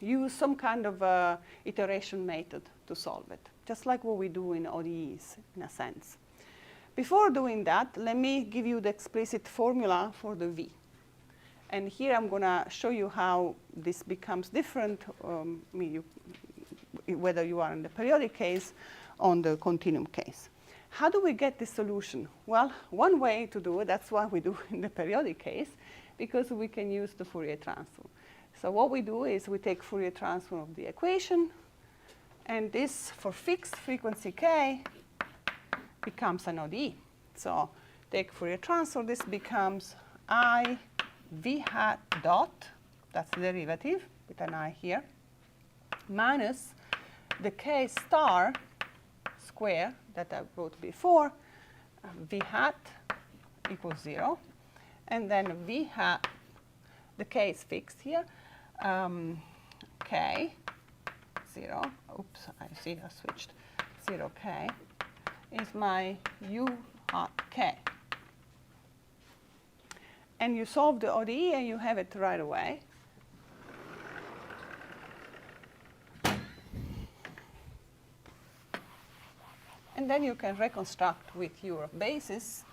use some kind of iteration method to solve it, just like what we do in ODEs, in a sense. Before doing that, let me give you the explicit formula for the V. And here I'm going to show you how this becomes different, whether you are in the periodic case or on the continuum case. How do we get this solution? Well, one way to do it, that's what we do in the periodic case, because we can use the Fourier transform. So what we do is we take Fourier transform of the equation, and this, for fixed frequency k, becomes an ODE. So take Fourier transform, this becomes I v hat dot, that's the derivative, with an I here, minus the k star square that I wrote before, v hat equals 0. And then v hat, the k is fixed here, k, 0, oops, I see I switched, 0k, is my u hat k. And you solve the ODE and you have it right away. And then you can reconstruct with your basis.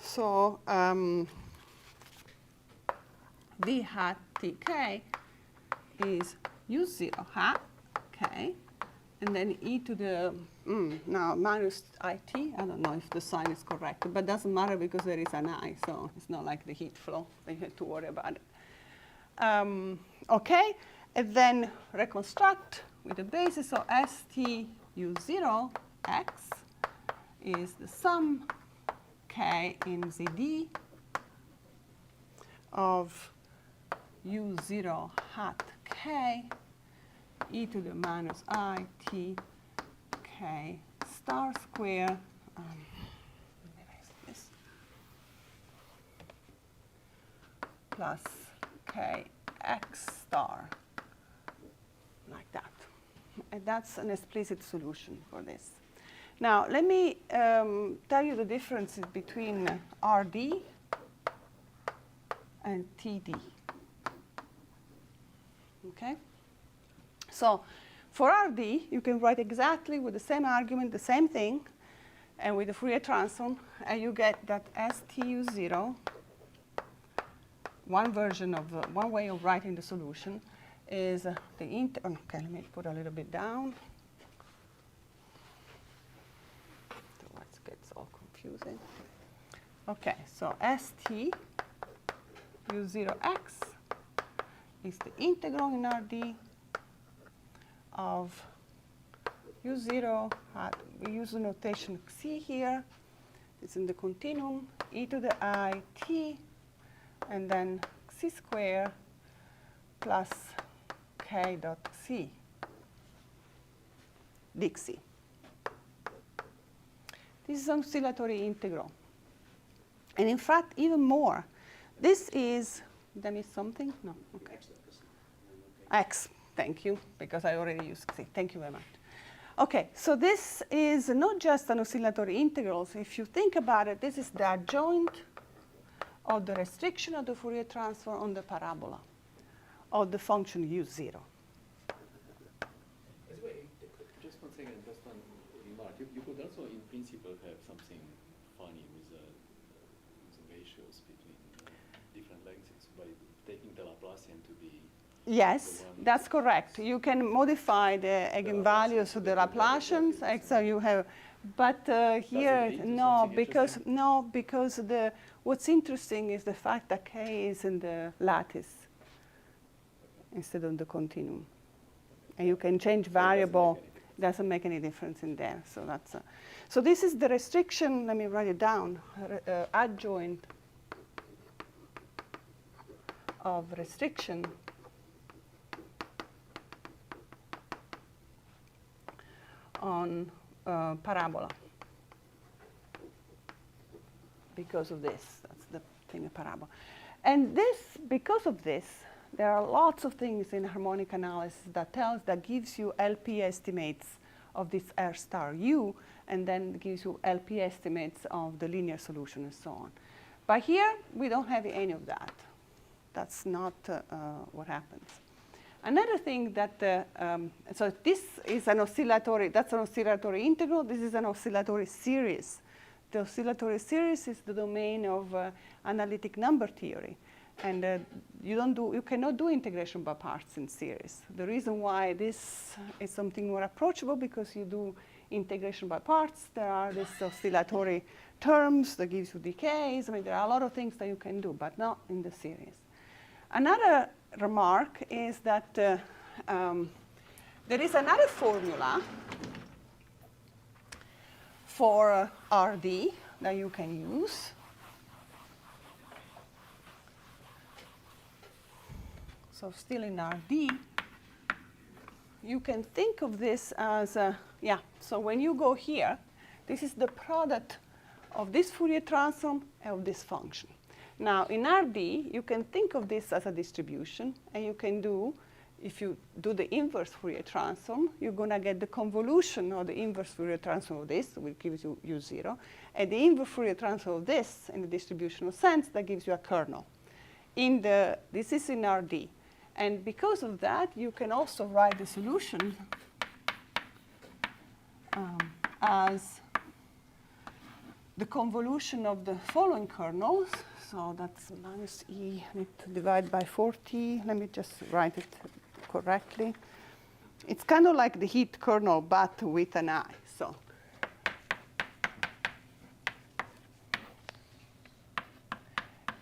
So v hat tk is u0 hat k, and then e to the, now minus it. I don't know if the sign is correct, but it doesn't matter because there is an I, so it's not like the heat flow. You have to worry about it. Okay, and then reconstruct with the basis. So st u0 x is the sum k in zd of u0 hat k e to the minus I t k star square, this, plus k x star, like that. And that's an explicit solution for this. Now, let me tell you the differences between RD and TD. Okay? So for RD, you can write exactly with the same argument, the same thing, and with the Fourier transform, and you get that STU0, one version of, one way of writing the solution is okay, let me put a little bit down. Otherwise it gets all confusing. Okay, so ST U0x is the integral in RD of U0, we use the notation C here, it's in the continuum, e to the I t, and then C square plus K dot C, dxc. This is an oscillatory integral. And in fact, even more, this is, did I miss something? No, okay. X, thank you, because I already used C. Thank you very much. Okay, so this is not just an oscillatory integral. So if you think about it, this is the adjoint of the restriction of the Fourier transform on the parabola of the function u0. Just one second, just one remark. You could also, in principle, have something funny with the ratios between different lengths by taking the Laplacian to be. Yes, that's correct. You can modify the eigenvalues of the Laplacians. So you have, but here no, because what's interesting is the fact that k is in the lattice instead of the continuum, and you can change variable. Doesn't make any difference in there. So that's so this is the restriction. Let me write it down. Adjoint of restriction on parabola. Because of this, that's the thing, a parabola. And this, because of this, there are lots of things in harmonic analysis that gives you LP estimates of this R star U, and then gives you LP estimates of the linear solution and so on. But here, we don't have any of that. That's not what happens. Another thing that, so this is an oscillatory, that's an oscillatory integral. This is an oscillatory series. The oscillatory series is the domain of analytic number theory. And you cannot do integration by parts in series. The reason why this is something more approachable, because you do integration by parts. There are these oscillatory terms that gives you decays. I mean, there are a lot of things that you can do, but not in the series. Another remark is that there is another formula for RD that you can use. So still in RD, you can think of this as, so when you go here, this is the product of this Fourier transform and of this function. Now, in RD, you can think of this as a distribution, and you can do, if you do the inverse Fourier transform, you're going to get the convolution of the inverse Fourier transform of this, which gives you U0, and the inverse Fourier transform of this, in the distributional sense, that gives you a kernel. This is in RD. And because of that, you can also write the solution as the convolution of the following kernels. So that's minus E, I need to divide by 40. Let me just write it correctly. It's kind of like the heat kernel, but with an I. So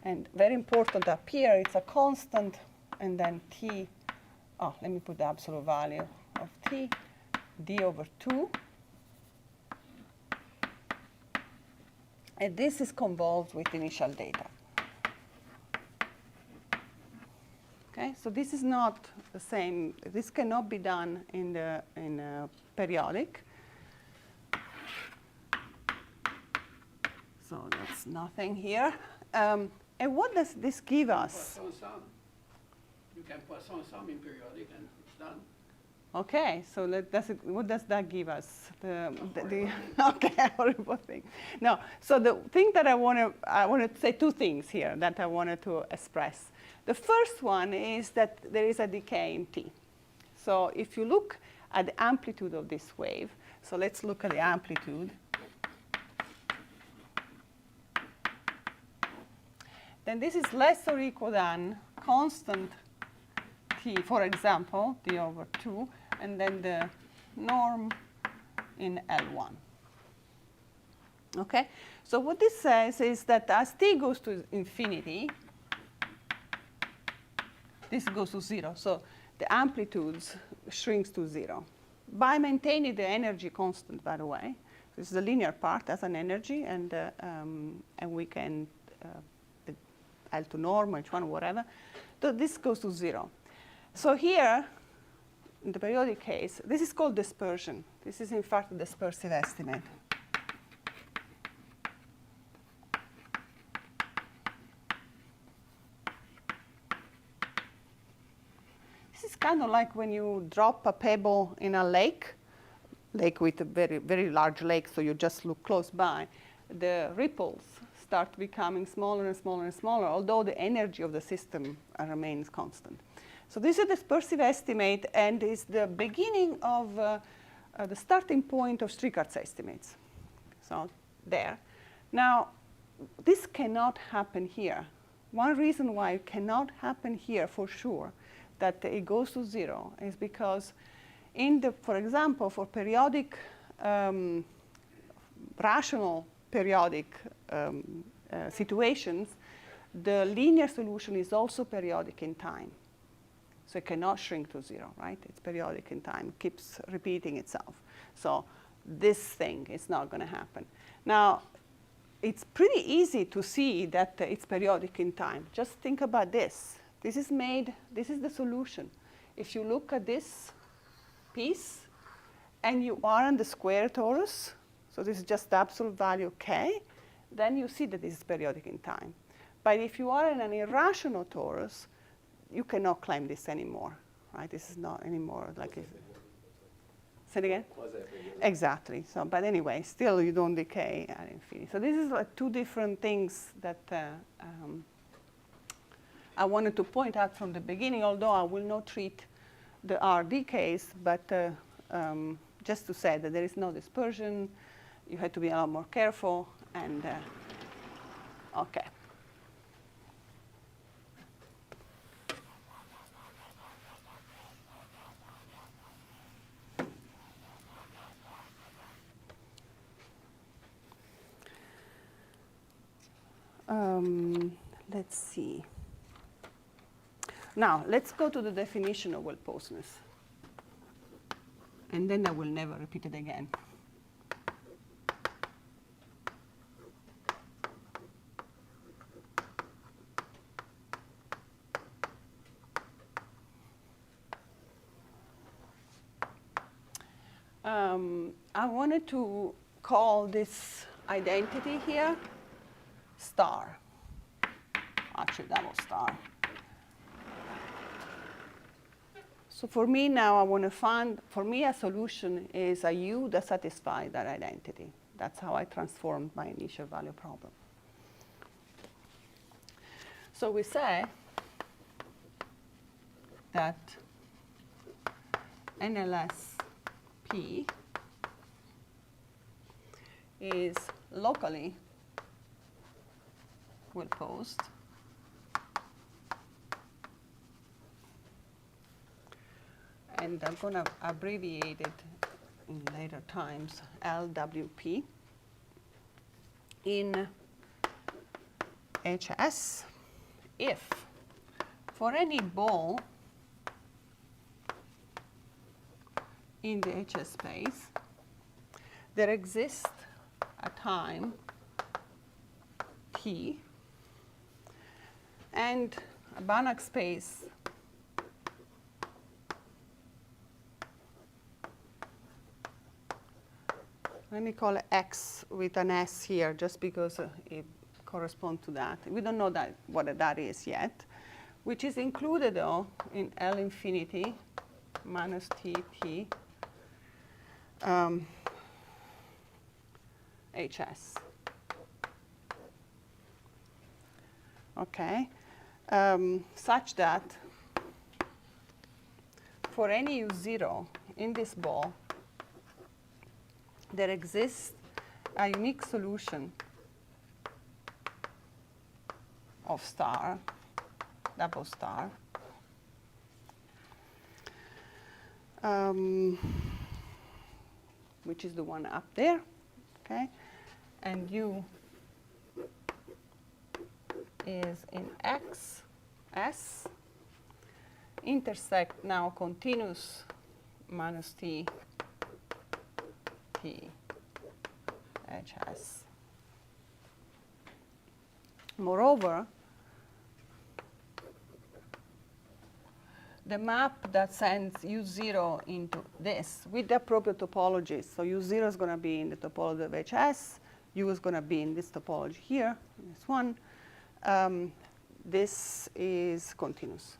and very important up here, it's a constant, and then T, let me put the absolute value of T, D over 2. And this is convolved with initial data. Okay, so this is not the same. This cannot be done in periodic. So that's nothing here. And what does this give us? Poisson sum. You can Poisson sum in periodic, and it's done. Okay, so what does that give us? Okay, horrible thing. No, so the thing that I want to say two things here that I wanted to express. The first one is that there is a decay in T. So if you look at the amplitude of this wave, so let's look at the amplitude. Then this is less or equal than constant T, for example, D over 2, and then the norm in L1. Okay? So what this says is that as T goes to infinity, this goes to 0. So the amplitudes shrinks to 0. By maintaining the energy constant, by the way. This is the linear part as an energy, and we can, L to norm, H1, whatever. So this goes to 0. So here, in the periodic case, this is called dispersion. This is, in fact, a dispersive estimate. This is kind of like when you drop a pebble in a lake with a very, very large lake, so you just look close by. The ripples start becoming smaller and smaller and smaller, although the energy of the system remains constant. So this is a dispersive estimate, and is the beginning of the starting point of Strichartz estimates. So there. Now, this cannot happen here. One reason why it cannot happen here for sure, that it goes to 0, is because for example, for periodic, rational periodic situations, the linear solution is also periodic in time. So it cannot shrink to 0, right? It's periodic in time. It keeps repeating itself. So this thing is not going to happen. Now, it's pretty easy to see that it's periodic in time. Just think about this. This is the solution. If you look at this piece, and you are in the square torus, so this is just the absolute value k, then you see that this is periodic in time. But if you are in an irrational torus, you cannot claim this anymore, right? This is not anymore like if. Say it again? Exactly. So, but anyway, still you don't decay at infinity. So this is like two different things that I wanted to point out from the beginning, although I will not treat the RD case, but just to say that there is no dispersion, you have to be a lot more careful, and okay. Let's see. Now, let's go to the definition of well-posedness. And then I will never repeat it again. I wanted to call this identity here star, actually double star. So for me now, I want to find, for me a solution is a U that satisfies that identity. That's how I transformed my initial value problem. So we say that NLS P is locally well-posed and I'm going to abbreviate it in later times, LWP, in HS if for any ball in the HS space there exists a time t and a Banach space let me call it X with an S here, just because it corresponds to that. We don't know that what that is yet, which is included, though, in L infinity minus T HS. Okay, such that for any U0 in this ball, there exists a unique solution of star, double star, which is the one up there, okay? And U is in X, S, intersect now continuous minus T, HS. Moreover, the map that sends U0 into this with the appropriate topologies, so U0 is going to be in the topology of HS, U is going to be in this topology here, this one. This is continuous.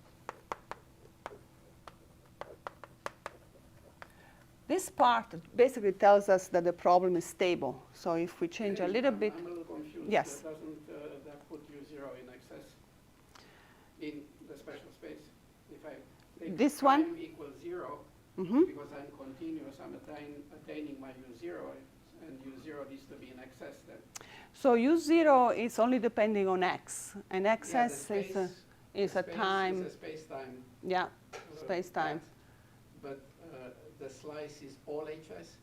This part basically tells us that the problem is stable. So if we change a little bit. I'm a little confused. Yes. Doesn't that put U0 in excess in the special space? If I take this time one equals 0, Mm-hmm. because I'm continuous, I'm attaining my U0, and U0 needs to be in excess then. So U0 is only depending on X, and Yeah, XS the is a space time. is a space-time. Yeah, space-time. But the slice is all HS?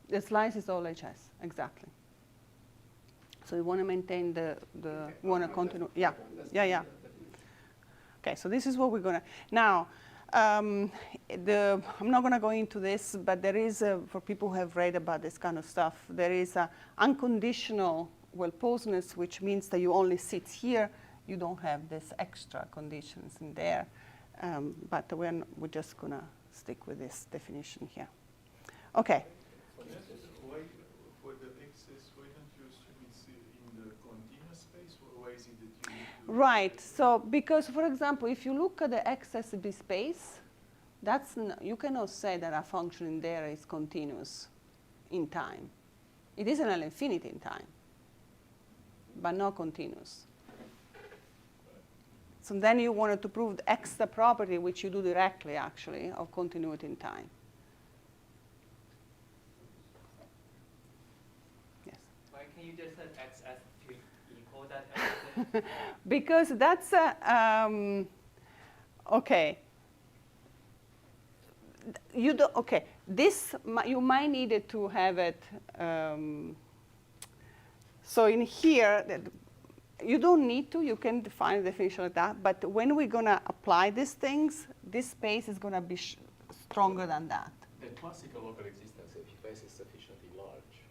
The slice is all HS, exactly. So you want to maintain the Okay. want to No, continue. that's- Yeah, that's yeah, the yeah. definition. Okay, so this is what we're going to. Now, I'm not going to go into this, but there is, for people who have read about this kind of stuff, there is a unconditional well-posedness, which means that you only sit here. You don't have this extra conditions in there. But we're just going to stick with this definition here. Okay. Why, for the excess, why don't you assume it's in the continuous space, or why is it that you need to... Right. So because, for example, if you look at the XSB space, you cannot say that a function in there is continuous in time. It is an L infinity in time, but not continuous. So then you wanted to prove the extra property, which you do directly, actually, of continuity in time. Yes? Why can't you just set x as to equal that x? Because that's okay. You do okay. This you might need it to have it. So in here, you don't need to. You can define a definition like that. But when we're gonna apply these things, this space is gonna be stronger than that. The classical local existence, if S is sufficiently large,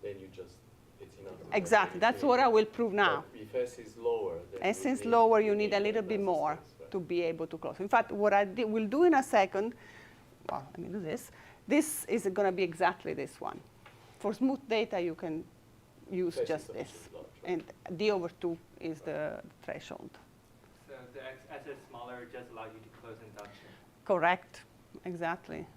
then you just, it's enough. Exactly. That's what I will prove now. But if S is lower, then S is lower, you need a little bit more space, to be able to close. In fact, what I will do in a second, well, let me do this. This is going to be exactly this one. For smooth data, you can use S just is this. sufficiently large, right? And d over 2 is the threshold. So the x is smaller, just allows you to close induction. Correct. Exactly.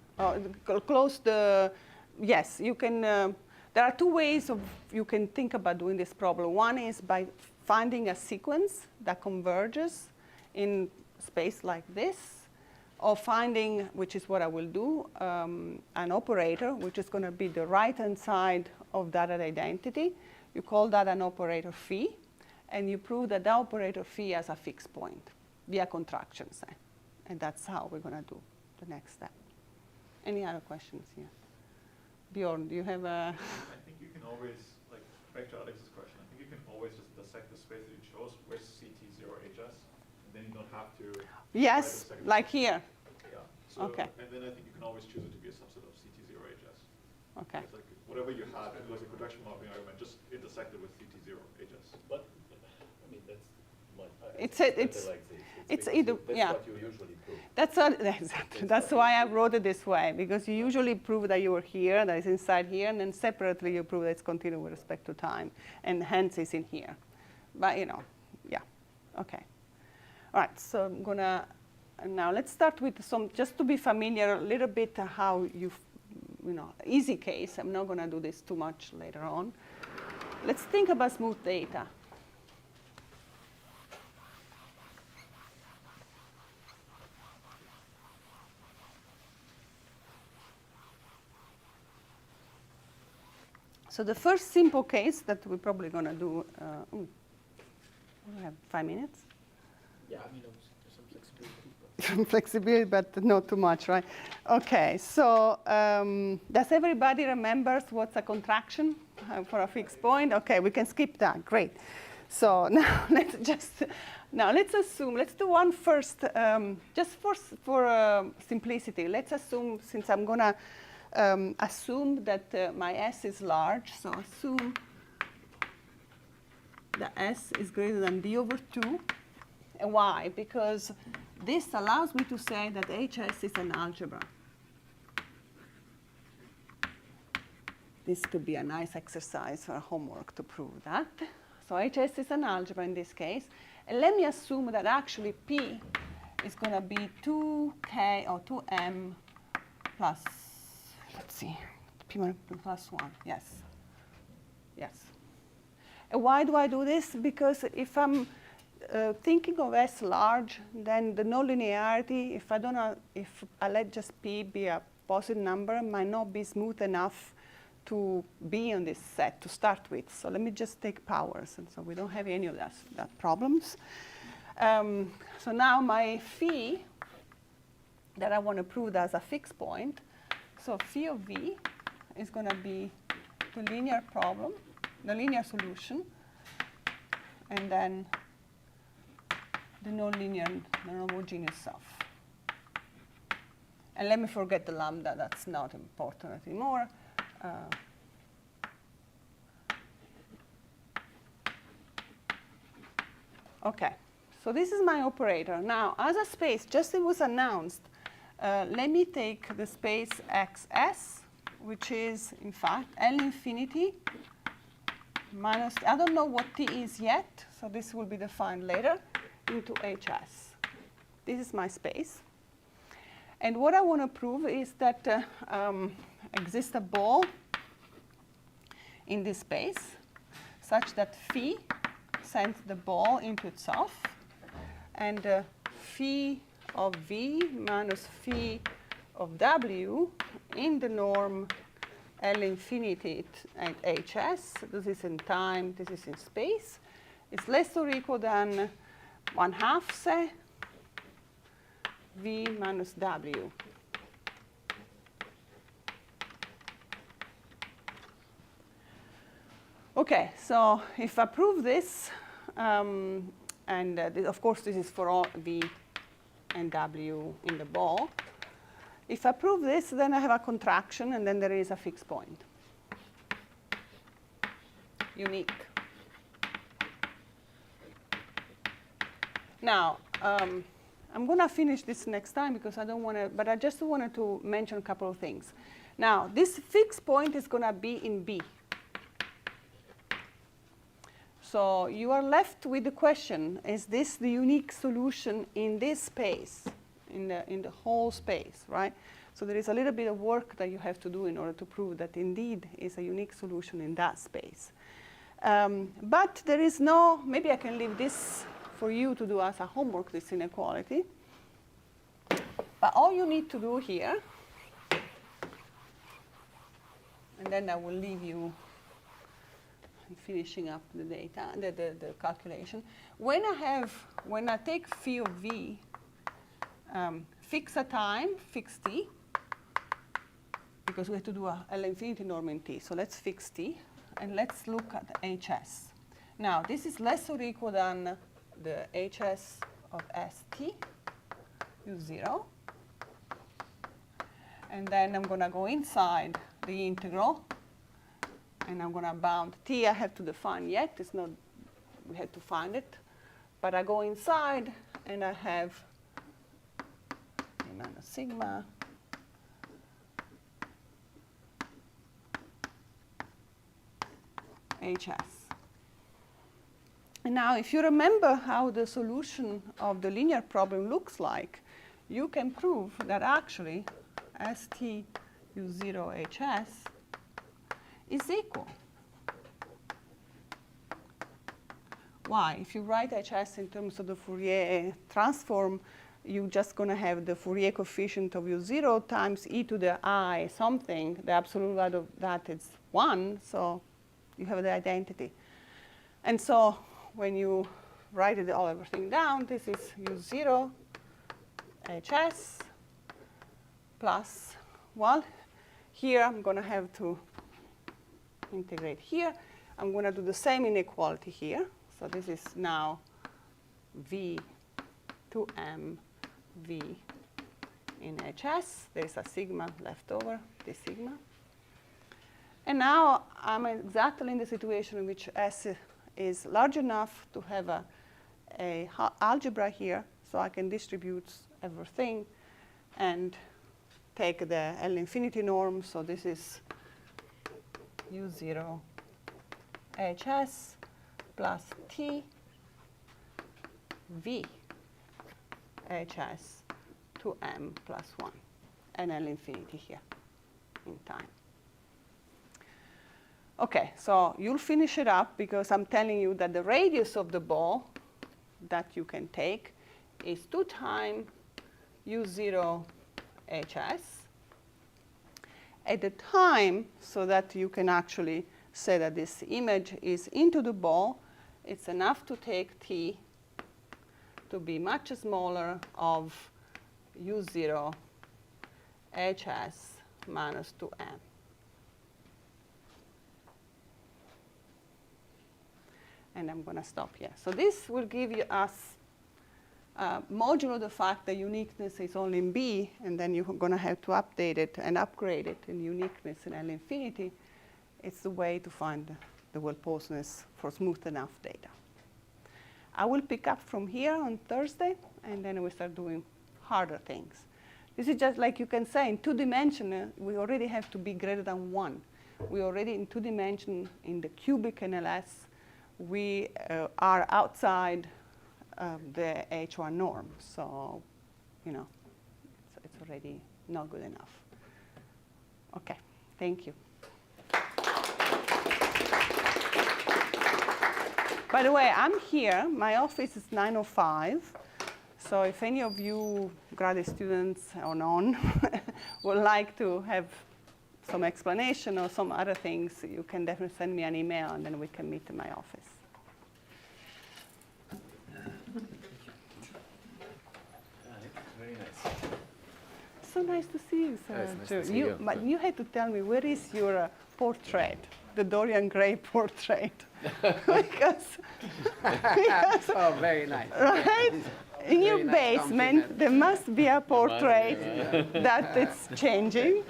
Close the, yes, you can, there are two ways of you can think about doing this problem. One is by finding a sequence that converges in space like this, or finding, which is what I will do, an operator, which is going to be the right-hand side of that identity. You call that an operator phi, and you prove that the operator phi has a fixed point via contractions. And that's how we're going to do the next step. Any other questions here? Bjorn, do you have a... I think you can always, like, back to Alex's question, I think you can always just dissect the space that you chose with CT0HS, and then you don't have to... Yes, like here. Yeah. So, Okay. And then I think you can always choose it to be a subset of CT0HS. Okay. It's like whatever you had, it was a production mapping argument, just intersected with CT0HS. But, I mean, that's my... It's better like this. It's because either, that's yeah. what you usually prove. That's exactly. That's why I wrote it this way, because you usually prove that you were here, that is inside here, and then separately you prove that it's continuous with respect to time, and hence it's in here. But, you know, yeah. Okay. All right, so I'm going to, now let's start with some, just to be familiar a little bit how you know, easy case. I'm not going to do this too much later on. Let's think about smooth data. So the first simple case that we're probably going to do, we have 5 minutes. Yeah, I mean, there's some flexibility. Some flexibility, but not too much, right? Okay, so does everybody remember what's a contraction for a fixed point? Okay, we can skip that, great. So now let's assume, let's do one first, just for simplicity. Let's assume, since I'm gonna assume that my S is large, so assume that S is greater than d over 2. And why? Because this allows me to say that HS is an algebra. This could be a nice exercise for homework to prove that. So HS is an algebra in this case. And let me assume that actually P is going to be 2K or 2M plus, let's see, P plus 1. Yes. Yes. And why do I do this? Because if I'm thinking of S large, then the nonlinearity, if I let just P be a positive number, might not be smooth enough to be on this set to start with. So let me just take powers, and so we don't have any of that problems. So now my phi that I want to prove as a fixed point, so phi of V is going to be the linear problem, the linear solution, and then the nonlinear, the non-homogeneous self. And let me forget the lambda, that's not important anymore. Okay, so this is my operator. Now, as a space, just it was announced, let me take the space XS which is, in fact, L infinity minus, I don't know what T is yet, so this will be defined later, into HS. This is my space. And what I want to prove is that exists a ball in this space such that phi sends the ball into itself, and phi of V minus phi of W in the norm L infinity at HS, this is in time, this is in space, is less or equal than 1/2 say V minus W. Okay, so if I prove this, and of course this is for all V and W in the ball. If I prove this, then I have a contraction, and then there is a fixed point. Unique. Now, I'm going to finish this next time because I don't want to, but I just wanted to mention a couple of things. Now, this fixed point is going to be in B. So you are left with the question, is this the unique solution in this space, in the whole space, right? So there is a little bit of work that you have to do in order to prove that indeed is a unique solution in that space. But there is no, maybe I can leave this for you to do as a homework, this inequality. But all you need to do here, and then I will leave you finishing up the data, the calculation. When I take phi of V, fix a time, fix T, because we have to do a L infinity norm in T. So let's fix T, and let's look at HS. Now, this is less or equal than the HS of ST, U0. And then I'm going to go inside the integral, and I'm going to bound T. I have to define yet. It's not, we have to find it. But I go inside, and I have A minus sigma HS. And now, if you remember how the solution of the linear problem looks like, you can prove that actually ST U0 HS is equal. Why? If you write HS in terms of the Fourier transform, you're just going to have the Fourier coefficient of U0 times e to the I something. The absolute value of that is 1, so you have the identity. And so when you write it all everything down, this is U0 HS plus, well, here I'm going to have to integrate here. I'm going to do the same inequality here. So this is now V to M V in HS. There's a sigma left over, this sigma. And now I'm exactly in the situation in which S is large enough to have a algebra here, so I can distribute everything and take the L infinity norm. So this is U0 HS plus T V HS to M plus 1, and L infinity here in time. OK, so you'll finish it up because I'm telling you that the radius of the ball that you can take is 2 times U0 HS at the time, so that you can actually say that this image is into the ball. It's enough to take T to be much smaller of U0 HS minus 2M. And I'm going to stop here. So this will give you us modulo the fact that uniqueness is only in B, and then you're going to have to update it and upgrade it in uniqueness in L infinity. It's the way to find the well-posedness for smooth enough data. I will pick up from here on Thursday, and then we start doing harder things. This is just like you can say in 2-dimension, we already have to be greater than 1. We already in 2-dimension, in the cubic NLS, we are outside the H1 norm. So, you know, it's already not good enough. Okay, thank you. By the way, I'm here. My office is 905. So if any of you graduate students or none would like to have some explanation or some other things, you can definitely send me an email, and then we can meet in my office. Very nice. So nice to see you, sir. It's nice to see you. But you had to tell me, where is your portrait, the Dorian Gray portrait? because Oh, very nice. right? In Very your nice basement, compliment. there must be a portrait that it's changing.